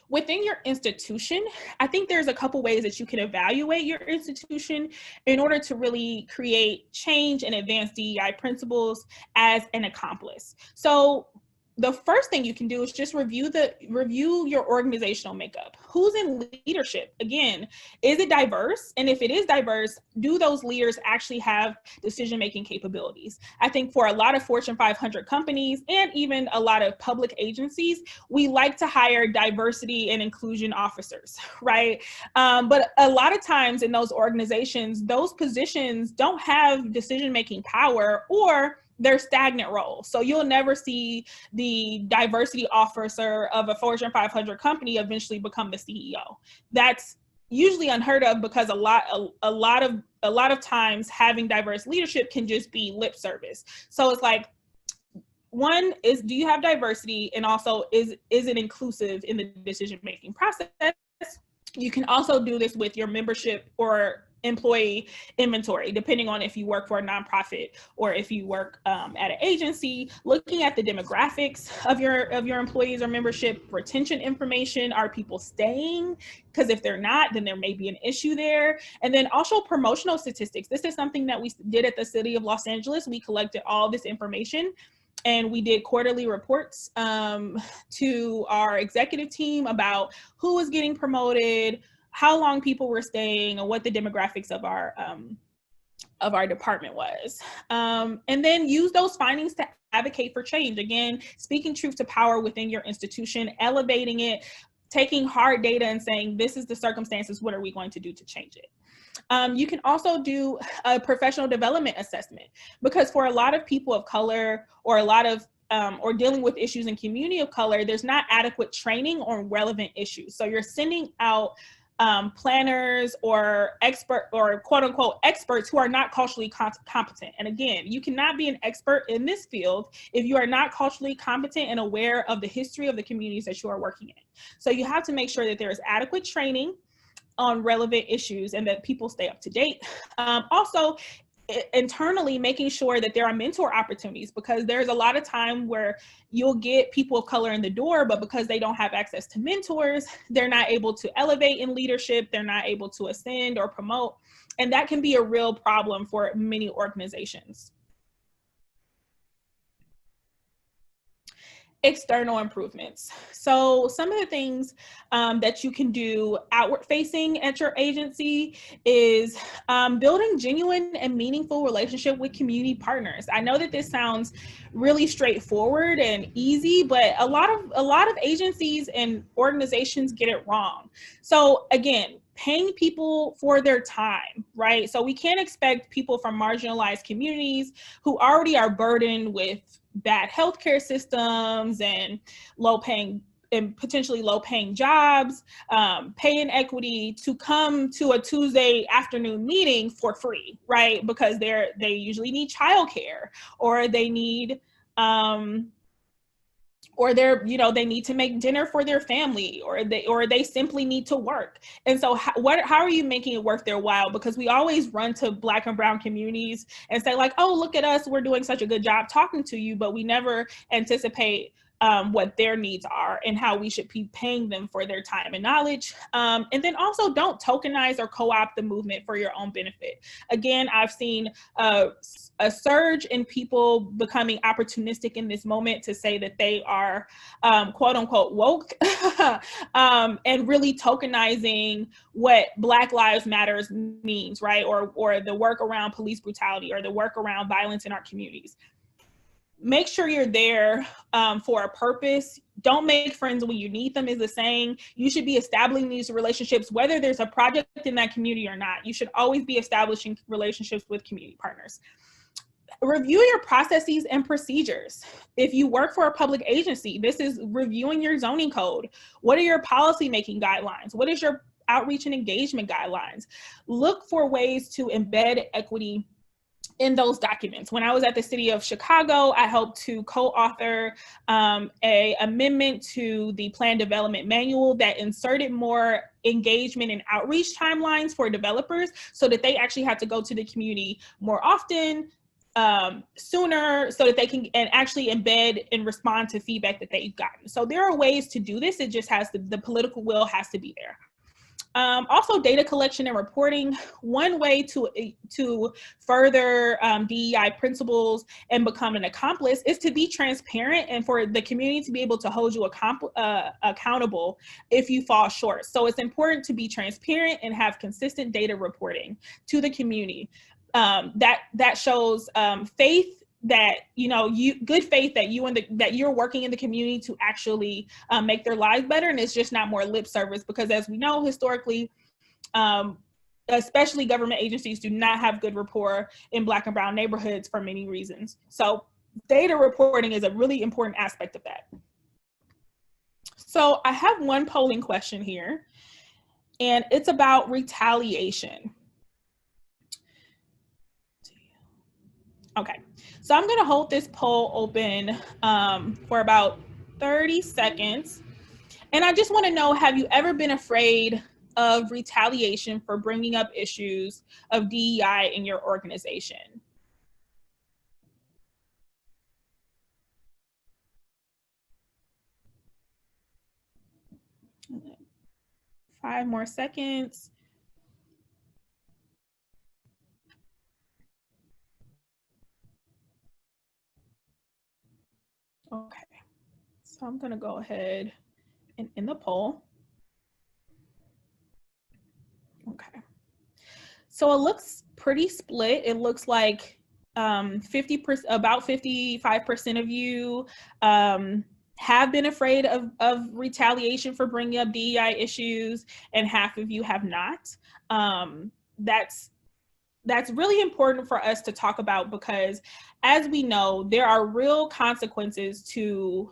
Within your institution, I think there's a couple ways that you can evaluate your institution in order to really create change and advance DEI principles as an accomplice. So the first thing you can do is just review your organizational makeup. Who's in leadership? Again, is it diverse? And if it is diverse, do those leaders actually have decision-making capabilities? I think for a lot of Fortune 500 companies and even a lot of public agencies, we like to hire diversity and inclusion officers, right? But a lot of times in those organizations, those positions don't have decision-making power, or they're stagnant roles. So you'll never see the diversity officer of a Fortune 500 company eventually become the CEO. That's usually unheard of, because a lot of times having diverse leadership can just be lip service. So it's like, one is, do you have diversity? And also, is it inclusive in the decision-making process? You can also do this with your membership or employee inventory, depending on if you work for a nonprofit or if you work at an agency. Looking at the demographics of your employees or membership, retention information, are people staying? Because if they're not, then there may be an issue there. And then also promotional statistics. This is something that we did at the City of Los Angeles. We collected all this information, and we did quarterly reports to our executive team about who was getting promoted, how long people were staying, and what the demographics of our department was. And then use those findings to advocate for change. Again, speaking truth to power within your institution, elevating it, taking hard data and saying, this is the circumstances, what are we going to do to change it? You can also do a professional development assessment, because for a lot of people of color, or a lot of or dealing with issues in community of color, there's not adequate training on relevant issues. So you're sending out planners or expert or quote unquote experts who are not culturally competent. And again, you cannot be an expert in this field if you are not culturally competent and aware of the history of the communities that you are working in. So you have to make sure that there is adequate training on relevant issues and that people stay up to date. Also, internally making sure that there are mentor opportunities, because there's a lot of time where you'll get people of color in the door, but because they don't have access to mentors, they're not able to elevate in leadership, they're not able to ascend or promote, and that can be a real problem for many organizations. External improvements. So some of the things that you can do outward facing at your agency is building genuine and meaningful relationship with community partners. I know that this sounds really straightforward and easy, but a lot of agencies and organizations get it wrong. So again, paying people for their time, right? So we can't expect people from marginalized communities who already are burdened with bad healthcare systems and potentially low paying jobs, pay inequity, to come to a Tuesday afternoon meeting for free, right? Because they usually need childcare, or they need they need to make dinner for their family, or they simply need to work. And so how are you making it worth their while? Because we always run to Black and brown communities and say like, oh, look at us, we're doing such a good job talking to you, but we never anticipate what their needs are and how we should be paying them for their time and knowledge. And then also, don't tokenize or co-opt the movement for your own benefit. Again, I've seen a surge in people becoming opportunistic in this moment to say that they are quote unquote woke and really tokenizing what Black Lives Matters means, right? Or the work around police brutality, or the work around violence in our communities. Make sure you're there for a purpose. Don't make friends when you need them is the saying. You should be establishing these relationships, whether there's a project in that community or not. You should always be establishing relationships with community partners. Review your processes and procedures. If you work for a public agency, this is reviewing your zoning code. What are your policy making guidelines? What is your outreach and engagement guidelines? Look for ways to embed equity in those documents. When I was at the city of Chicago, I helped to co-author a amendment to the plan development manual that inserted more engagement and outreach timelines for developers, so that they actually had to go to the community more often, sooner, so that they can actually embed and respond to feedback that they've gotten. So there are ways to do this. It just has the political will has to be there. Also, data collection and reporting. One way to further DEI principles and become an accomplice is to be transparent, and for the community to be able to hold you accountable if you fall short. So it's important to be transparent and have consistent data reporting to the community. That shows faith, that good faith that you're working in the community to actually make their lives better, and it's just not more lip service, because as we know historically, especially government agencies do not have good rapport in Black and brown neighborhoods for many reasons. So data reporting is a really important aspect of that. So I have one polling question here, and it's about retaliation. Okay, so I'm gonna hold this poll open for about 30 seconds. And I just wanna know, have you ever been afraid of retaliation for bringing up issues of DEI in your organization? Okay. 5 more seconds. Okay, so I'm gonna go ahead and end the poll. Okay, so it looks pretty split. It looks like 50%, about 55% of you have been afraid of retaliation for bringing up DEI issues, and half of you have not. That's really important for us to talk about, because as we know, there are real consequences to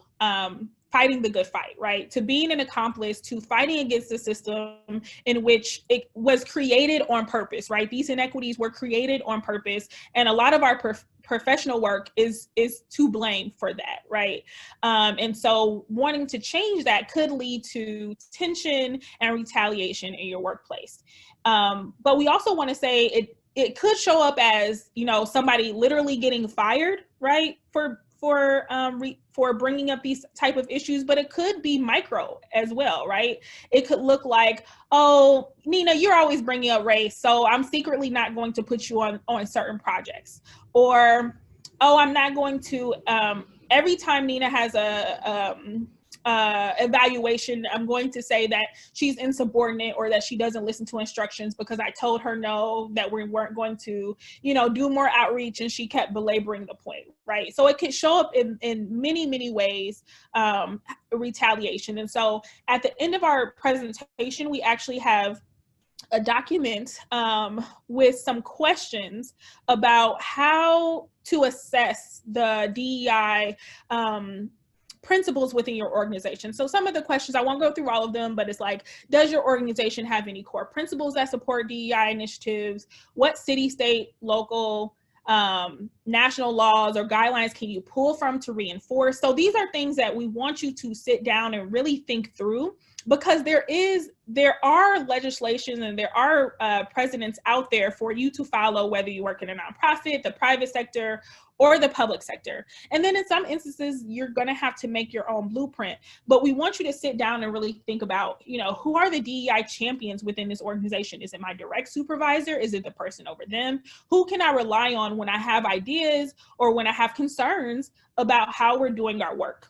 fighting the good fight, right? To being an accomplice, to fighting against the system in which it was created on purpose, right? These inequities were created on purpose, and a lot of our professional work is to blame for that, right? And so wanting to change that could lead to tension and retaliation in your workplace. But we also want to say it could show up as, you know, somebody literally getting fired, right, for bringing up these type of issues, but it could be micro as well, right? It could look like, oh, Nina, you're always bringing up race, so I'm secretly not going to put you on certain projects. Or, oh, I'm not going to, every time Nina has a evaluation, I'm going to say that she's insubordinate or that she doesn't listen to instructions because I told her no, that we weren't going to, you know, do more outreach, and she kept belaboring the point, right? So it can show up in many, many ways, retaliation. And so at the end of our presentation, we actually have a document with some questions about how to assess the DEI principles within your organization. So some of the questions, I won't go through all of them, but it's like, does your organization have any core principles that support DEI initiatives? What city, state, local, national laws or guidelines can you pull from to reinforce? So these are things that we want you to sit down and really think through, because there are legislation and there are precedents out there for you to follow, whether you work in a nonprofit, the private sector, or the public sector. And then in some instances, you're gonna have to make your own blueprint. But we want you to sit down and really think about, you know, who are the DEI champions within this organization? Is it my direct supervisor? Is it the person over them? Who can I rely on when I have ideas or when I have concerns about how we're doing our work?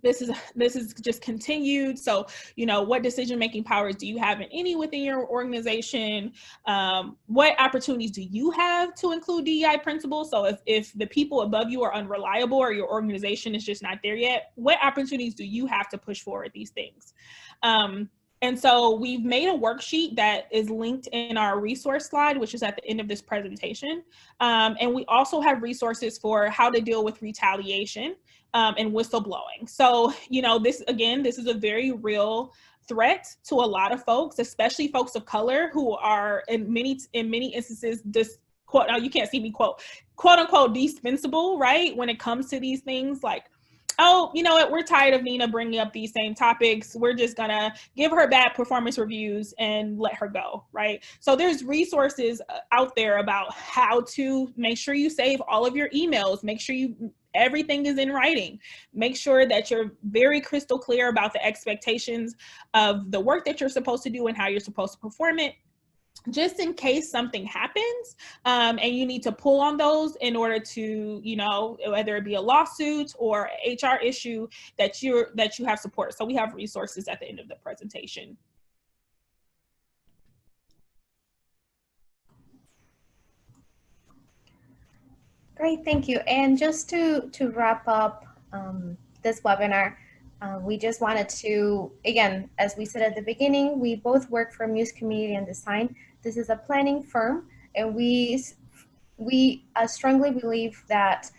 This is just continued. So, you know, what decision-making powers do you have in any within your organization? What opportunities do you have to include DEI principles? So if the people above you are unreliable or your organization is just not there yet, what opportunities do you have to push forward these things? And so we've made a worksheet that is linked in our resource slide, which is at the end of this presentation. And we also have resources for how to deal with retaliation and whistleblowing. So, you know, this is a very real threat to a lot of folks, especially folks of color who are in many instances, this quote, now you can't see me quote unquote dispensable, right? When it comes to these things, like, oh, you know what, we're tired of Nina bringing up these same topics. We're just gonna give her bad performance reviews and let her go, right? So there's resources out there about how to make sure you save all of your emails, make sure everything is in writing, make sure that you're very crystal clear about the expectations of the work that you're supposed to do and how you're supposed to perform it, just in case something happens and you need to pull on those in order to, you know, whether it be a lawsuit or HR issue, that you have support. So we have resources at the end of the presentation. Great, thank you. And just to wrap up this webinar, we just wanted to, again, as we said at the beginning, we both work for MUSE Community Design. This is a planning firm, and we strongly believe that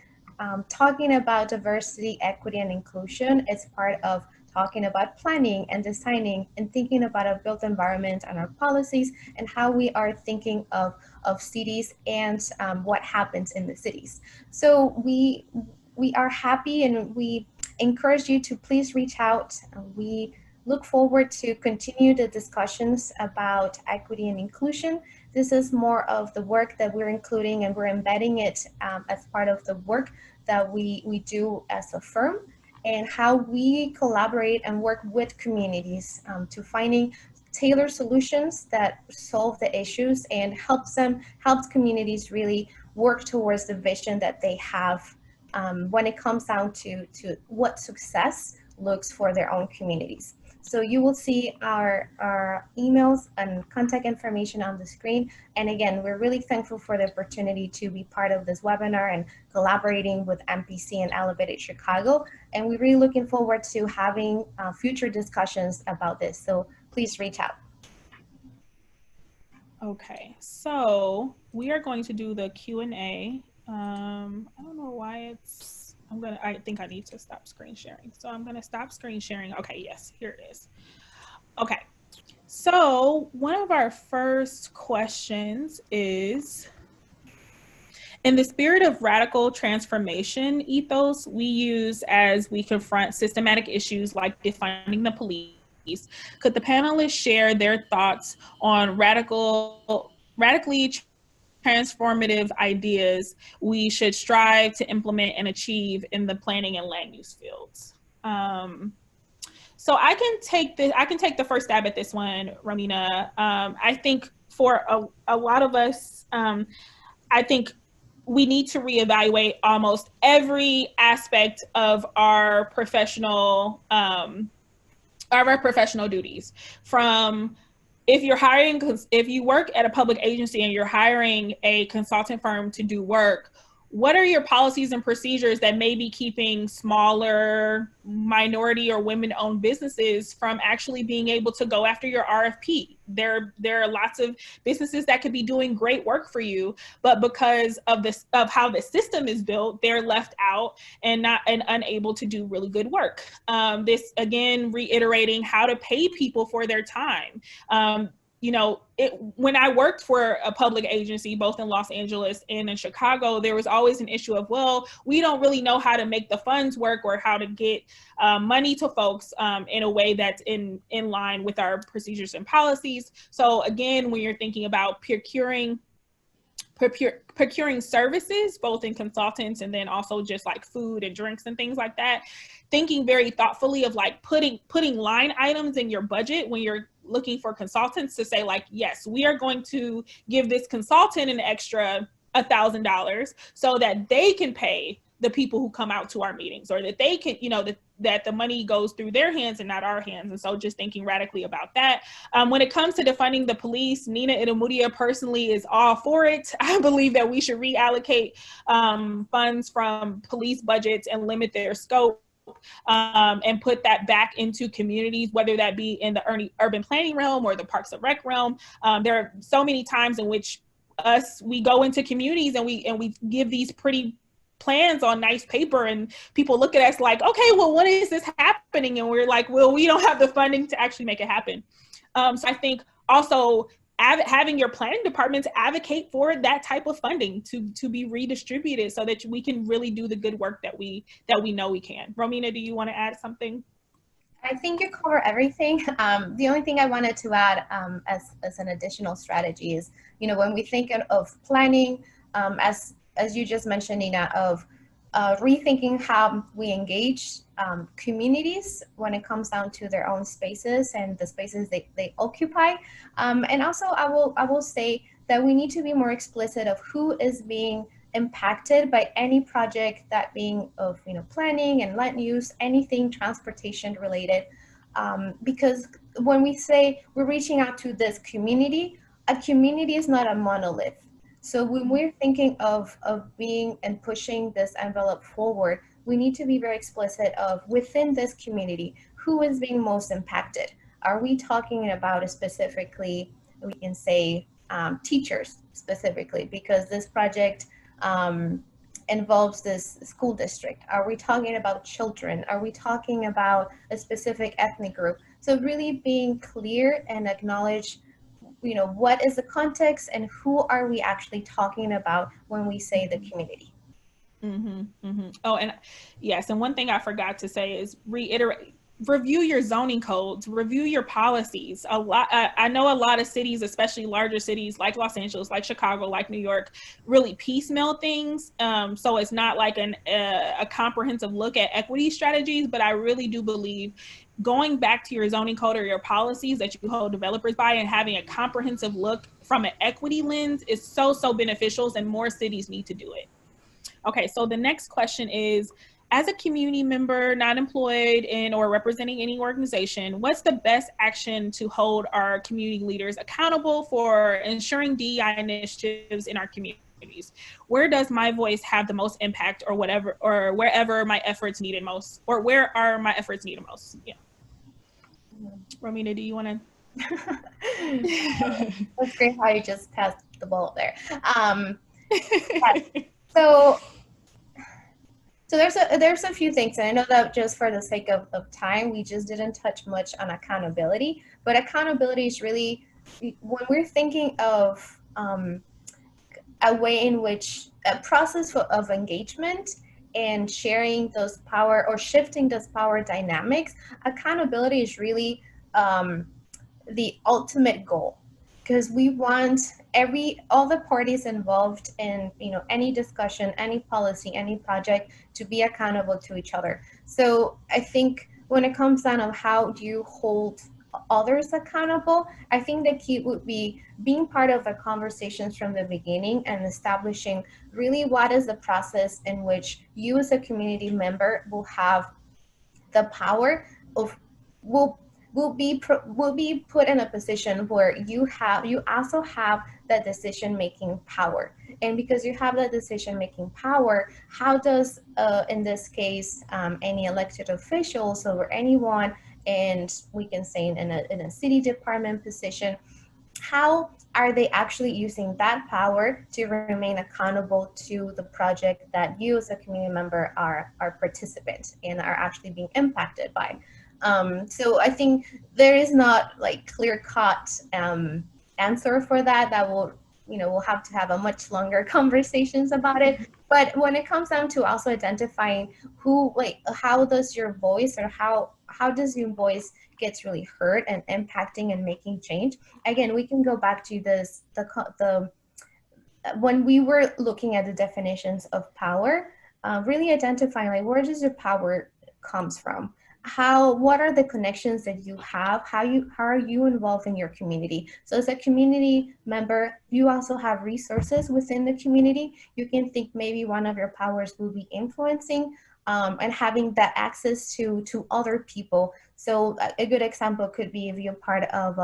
talking about diversity, equity, and inclusion is part of talking about planning and designing and thinking about our built environment and our policies and how we are thinking of cities and what happens in the cities. So we are happy, and we encourage you to please reach out. We look forward to continue the discussions about equity and inclusion. This is more of the work that we're including, and we're embedding it as part of the work that we do as a firm, and how we collaborate and work with communities to finding tailored solutions that solve the issues and helps communities really work towards the vision that they have when it comes down to what success looks for their own communities. So you will see our emails and contact information on the screen. And again, we're really thankful for the opportunity to be part of this webinar and collaborating with MPC and Elevated Chicago. And we're really looking forward to having future discussions about this. So please reach out. Okay, so we are going to do the Q&A. I don't know why it's I think I need to stop screen sharing. So I'm gonna stop screen sharing. Okay, yes, here it is. Okay, so one of our first questions is, in the spirit of radical transformation ethos we use as we confront systematic issues like defunding the police, could the panelists share their thoughts on radically transformative ideas we should strive to implement and achieve in the planning and land use fields? So I can take the first stab at this one, Romina. I think for a lot of us, I think we need to reevaluate almost every aspect of our professional duties. From if you work at a public agency and you're hiring a consultant firm to do work, what are your policies and procedures that may be keeping smaller minority or women-owned businesses from actually being able to go after your RFP? There are lots of businesses that could be doing great work for you, but because of how the system is built, they're left out and unable to do really good work. This again reiterating how to pay people for their time. When I worked for a public agency, both in Los Angeles and in Chicago, there was always an issue of, well, we don't really know how to make the funds work or how to get money to folks in a way that's in line with our procedures and policies. So again, when you're thinking about procuring services, both in consultants and then also just like food and drinks and things like that, thinking very thoughtfully of like putting line items in your budget when you're looking for consultants to say like, yes, we are going to give this consultant an extra $1,000 so that they can pay the people who come out to our meetings, or that they can, that the money goes through their hands and not our hands. And so just thinking radically about that. When it comes to defunding the police, Nina Itamudia personally is all for it. I believe that we should reallocate funds from police budgets and limit their scope and put that back into communities, whether that be in the urban planning realm or the Parks and Rec realm. There are so many times in which we go into communities and we give these pretty plans on nice paper, and people look at us like, okay, well, when is this happening? And we're like, well, we don't have the funding to actually make it happen. So I think also having your planning departments advocate for that type of funding to be redistributed so that we can really do the good work that we know we can. Romina, do you want to add something? I think you cover everything. The only thing I wanted to add as an additional strategy is, when we think of planning, as you just mentioned, Nina, of rethinking how we engage communities when it comes down to their own spaces and the spaces they occupy. And also I will say that we need to be more explicit of who is being impacted by any project, that being of planning and land use, anything transportation related, because when we say we're reaching out to this community, a community is not a monolith. So when we're thinking of being and pushing this envelope forward, we need to be very explicit of within this community, who is being most impacted. Are we talking about specifically, we can say teachers specifically, because this project involves this school district? Are we talking about children? Are we talking about a specific ethnic group? So really being clear and acknowledge what is the context and who are we actually talking about when we say the community. Mm-hmm, mm-hmm. Oh, and yes, and one thing I forgot to say is review your zoning codes, review your policies. I know a lot of cities, especially larger cities like Los Angeles, like Chicago, like New York, really piecemeal things. So it's not like a comprehensive look at equity strategies, but I really do believe going back to your zoning code or your policies that you hold developers by and having a comprehensive look from an equity lens is so beneficial, and more cities need to do it. Okay, so the next question is, as a community member, not employed in or representing any organization, what's the best action to hold our community leaders accountable for ensuring DEI initiatives in our communities? Where does my voice have the most impact, or wherever my efforts needed most, or where are my efforts needed most? Yeah. Romina, do you want to? That's great how you just passed the ball there. So So there's a few things, and I know that just for the sake of time, we just didn't touch much on accountability. But accountability is really, when we're thinking of a way in which a process of engagement and sharing those power or shifting those power dynamics, accountability is really the ultimate goal, because we want all the parties involved in any discussion, any policy, any project to be accountable to each other. So I think when it comes down to how do you hold others accountable, I think the key would be being part of the conversations from the beginning and establishing really what is the process in which you as a community member will have the power of, will be put in a position where you also have that decision making power. And because you have that decision making power, how does in this case any elected officials or anyone, and we can say in a city department position, how are they actually using that power to remain accountable to the project that you as a community member are participants and are actually being impacted by? So I think there is not like clear-cut answer for that. That will, we'll have to have a much longer conversations about it. But when it comes down to also identifying how does your voice, or how does your voice gets really heard and impacting and making change? Again, we can go back to this, the when we were looking at the definitions of power, really identifying like where does your power comes from? What are the connections that you have? How are you involved in your community? So as a community member, you also have resources within the community. You can think maybe one of your powers will be influencing and having that access to other people. So a good example could be if you're part of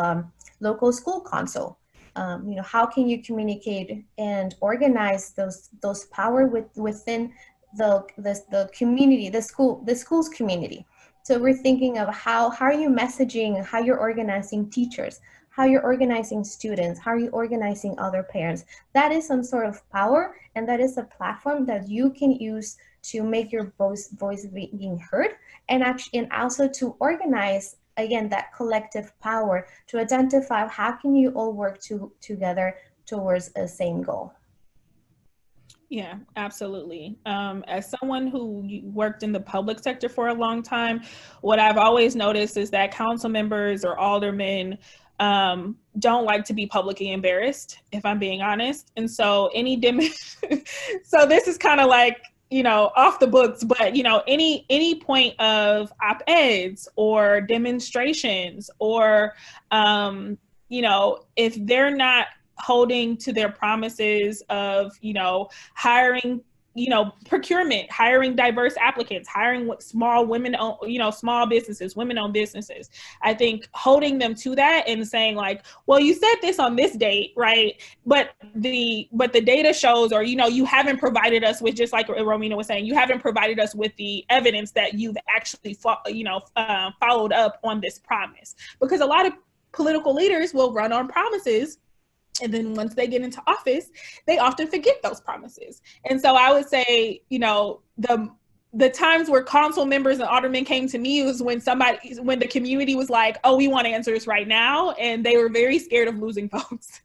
local school council. How can you communicate and organize those power within the community, the school's community? So we're thinking of how are you messaging, how you're organizing teachers, how you're organizing students, how are you organizing other parents. That is some sort of power, and that is a platform that you can use to make your voice being heard, and also to organize, again, that collective power to identify how can you all work together towards a same goal. Yeah, absolutely. As someone who worked in the public sector for a long time, what I've always noticed is that council members or aldermen don't like to be publicly embarrassed, if I'm being honest. And so so this is kind of like, off the books, but any point of op-eds or demonstrations, or if they're not holding to their promises of hiring, procurement, hiring diverse applicants, hiring small small businesses, women-owned businesses, I think holding them to that and saying like, well, you said this on this date, right? But the data shows, or you haven't provided us with, just like Romina was saying, you haven't provided us with the evidence that you've actually followed up on this promise. Because a lot of political leaders will run on promises, and then once they get into office, they often forget those promises. And so I would say, the times where council members and aldermen came to me was when the community was like, oh, we want answers right now. And they were very scared of losing votes.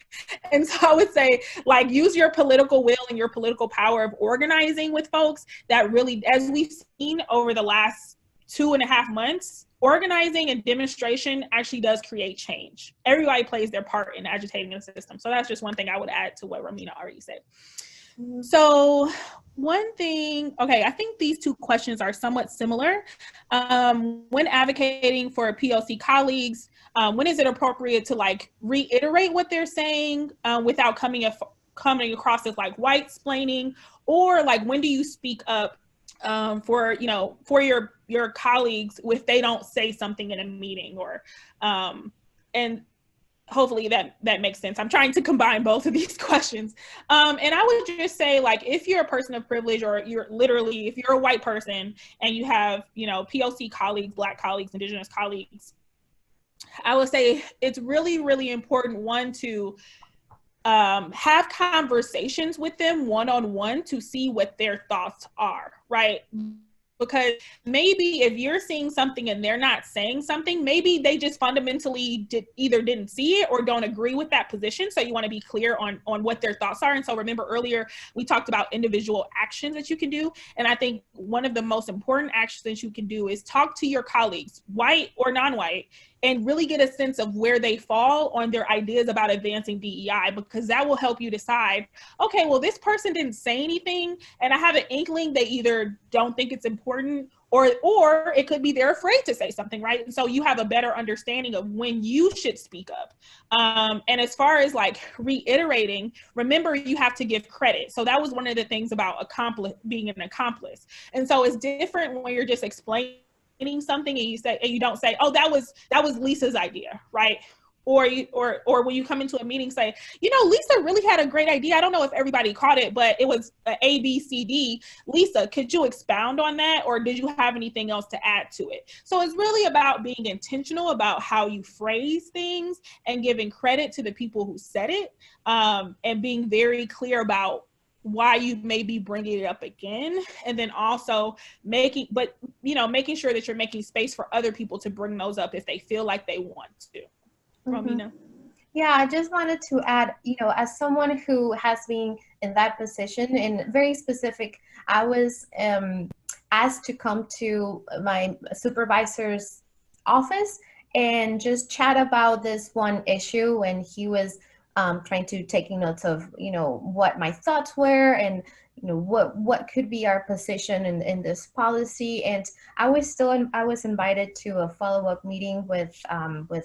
And so I would say, like, use your political will and your political power of organizing with folks that really, as we've seen over the last 2.5 months, organizing and demonstration actually does create change. Everybody plays their part in agitating the system. So that's just one thing I would add to what Romina already said. So one thing, okay, I think these two questions are somewhat similar. When advocating for POC colleagues, when is it appropriate to like reiterate what they're saying without coming across as like white-splaining, or like when do you speak up for your colleagues if they don't say something in a meeting, or and hopefully that makes sense. I'm trying to combine both of these questions. And I would just say, like, if you're a person of privilege, or if you're a white person and you have, POC colleagues, Black colleagues, Indigenous colleagues, I would say it's really, really important, one, to have conversations with them one-on-one to see what their thoughts are, right? Because maybe if you're seeing something and they're not saying something, maybe they just fundamentally either didn't see it or don't agree with that position. So you want to be clear on what their thoughts are. And so remember earlier, we talked about individual actions that you can do. And I think one of the most important actions that you can do is talk to your colleagues, white or non-white, and really get a sense of where they fall on their ideas about advancing DEI, because that will help you decide, okay, well, this person didn't say anything, and I have an inkling they either don't think it's important, or it could be they're afraid to say something, right? And so you have a better understanding of when you should speak up. And as far as like reiterating, remember, you have to give credit. So that was one of the things about being an accomplice. And so it's different when you're just explaining something and you don't say, oh, that was Lisa's idea, right? Or when you come into a meeting, say, you know, Lisa really had a great idea. I don't know if everybody caught it, but it was A, B, C, D. Lisa, could you expound on that? Or did you have anything else to add to it? So it's really about being intentional about how you phrase things and giving credit to the people who said it, and being very clear about why you may be bringing it up again, and then also making sure that you're making space for other people to bring those up if they feel like they want to. Romina? Yeah, I just wanted to add, as someone who has been in that position, and very specific, I was asked to come to my supervisor's office and just chat about this one issue, and he was trying to taking notes of, what my thoughts were, and what could be our position in this policy. And I was invited to a follow-up meeting with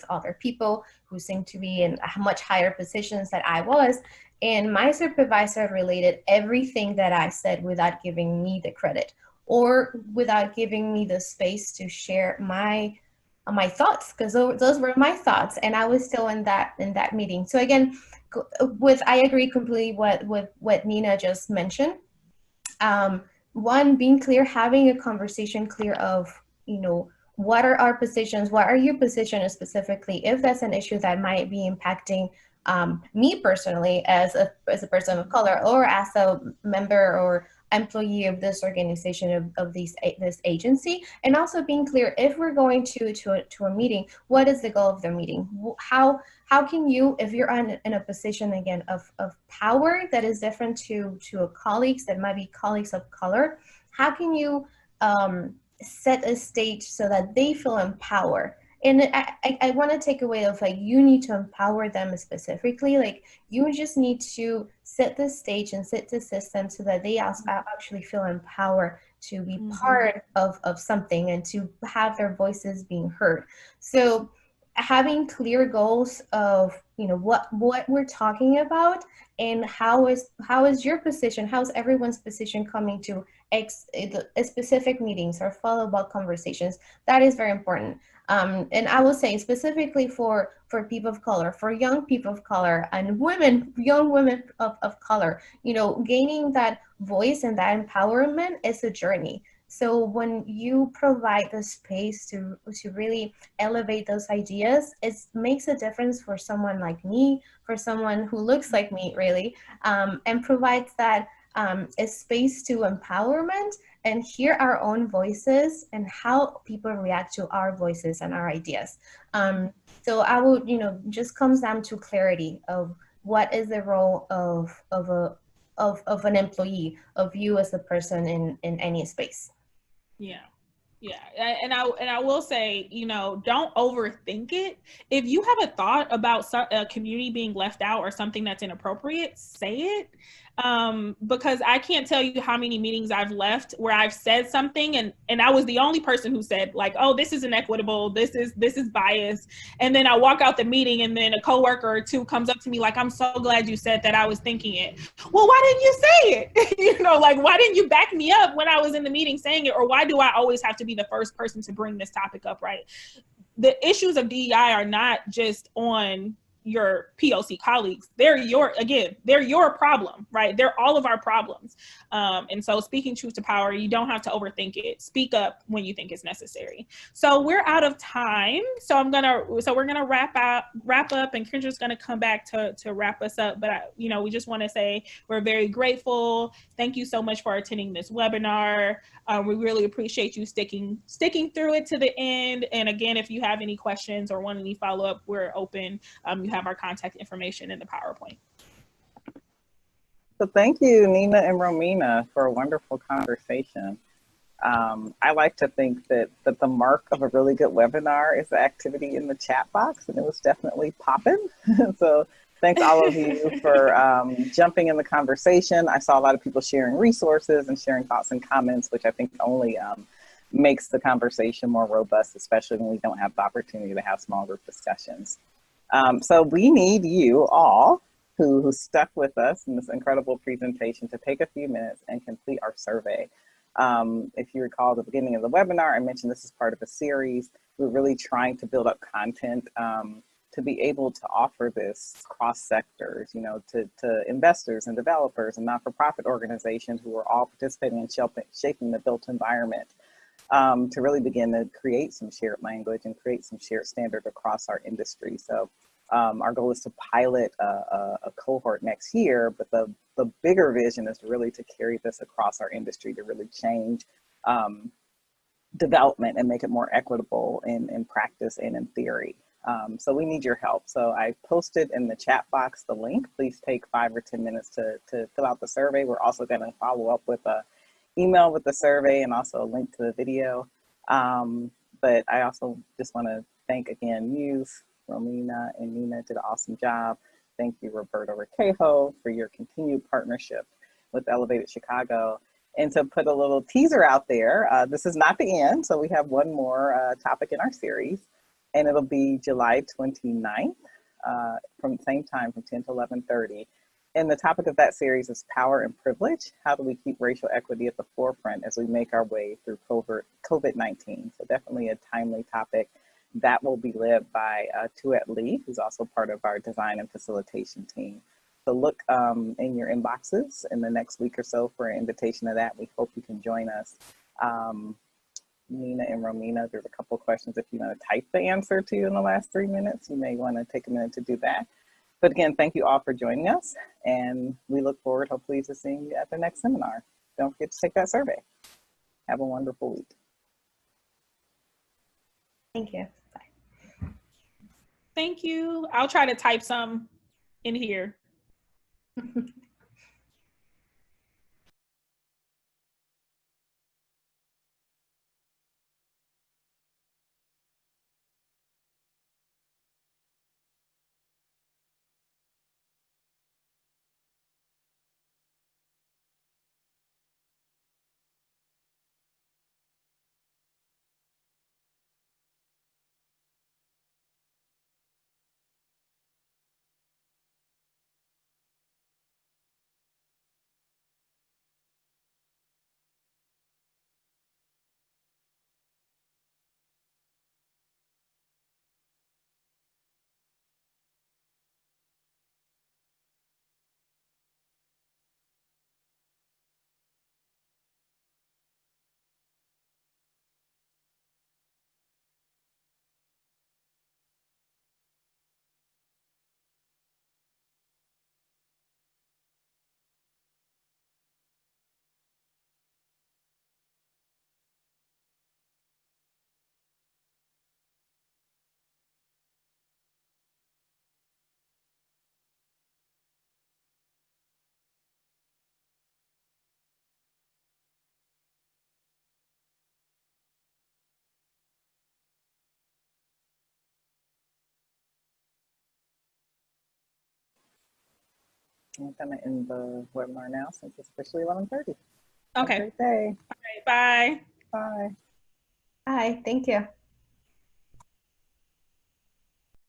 other people who seemed to be in much higher positions than I was. And my supervisor related everything that I said without giving me the credit or without giving me the space to share my thoughts, because those were my thoughts, and I was still in that meeting. So again, I agree completely with what Nina just mentioned. One, being clear, having a conversation clear of, what are our positions, what are your positions specifically, if that's an issue that might be impacting me personally as a person of color, or as a member or employee of this organization, of this agency. And also being clear, if we're going to a meeting, what is the goal of the meeting? How can you, if you're in a position again of power that is different to colleagues that might be colleagues of color, how can you set a stage so that they feel empowered? And I want to take away of like, you need to empower them specifically. Like, you just need to set the stage and set the system so that they actually feel empowered to be part of something and to have their voices being heard. So having clear goals of, what we're talking about, and how is your position, how's everyone's position coming to specific meetings or follow-up conversations, that is very important. And I will say specifically for people of color, for young people of color, and young women of color, gaining that voice and that empowerment is a journey. So when you provide the space to really elevate those ideas, it makes a difference for someone like me, for someone who looks like me, really, and provides that a space to empowerment and hear our own voices and how people react to our voices and our ideas. So I would, just comes down to clarity of what is the role of an employee, of you as a person in any space. Yeah, and I will say, don't overthink it. If you have a thought about a community being left out or something that's inappropriate, say it. Because I can't tell you how many meetings I've left where I've said something and I was the only person who said like, oh, this is inequitable, this is biased. And then I walk out the meeting and then a coworker or two comes up to me like, I'm so glad you said that, I was thinking it. Well, why didn't you say it? Like, why didn't you back me up when I was in the meeting saying it? Or why do I always have to be the first person to bring this topic up, right? The issues of DEI are not just on your POC colleagues. They're your problem, right? They're all of our problems. And so speaking truth to power, you don't have to overthink it. Speak up when you think it's necessary. So we're out of time. So we're gonna wrap up, and Kendra's gonna come back to wrap us up. But we just want to say we're very grateful. Thank you so much for attending this webinar. We really appreciate you sticking through it to the end. And again, if you have any questions or want any follow-up, we're open. You have our contact information in the PowerPoint. So thank you, Nina and Romina, for a wonderful conversation. I like to think that the mark of a really good webinar is the activity in the chat box, and it was definitely popping. So thanks all of you for jumping in the conversation. I saw a lot of people sharing resources and sharing thoughts and comments, which I think only makes the conversation more robust, especially when we don't have the opportunity to have small group discussions. So we need you all who stuck with us in this incredible presentation to take a few minutes and complete our survey. If you recall the beginning of the webinar, I mentioned this is part of a series. We're really trying to build up content to be able to offer this cross sectors, to investors and developers and not-for-profit organizations who are all participating in shaping the built environment, to really begin to create some shared language and create some shared standard across our industry. So our goal is to pilot a cohort next year, but the bigger vision is really to carry this across our industry to really change development and make it more equitable in practice and in theory. So we need your help. So I posted in the chat box the link. Please take 5 or 10 minutes to fill out the survey. We're also going to follow up with an email with the survey and also a link to the video. But I also just want to thank again MUSE, Romina and Nina did an awesome job. Thank you, Roberto Requejo, for your continued partnership with Elevated Chicago. And to put a little teaser out there, this is not the end. So we have one more topic in our series, and it'll be July 29th from the same time from 10 to 11:30. And the topic of that series is power and privilege. How do we keep racial equity at the forefront as we make our way through COVID-19? So definitely a timely topic. That will be led by Tuet Lee, who's also part of our design and facilitation team. So look in your inboxes in the next week or so for an invitation to that. We hope you can join us. Nina and Romina, there's a couple of questions if you want to type the answer to in the last 3 minutes. You may want to take a minute to do that. But again, thank you all for joining us. And we look forward, hopefully, to seeing you at the next seminar. Don't forget to take that survey. Have a wonderful week. Thank you. Thank you. I'll try to type some in here. I'm going to end the webinar now since it's officially 11:30. Okay. Have a great day. All right, bye. Bye. Bye. Thank you.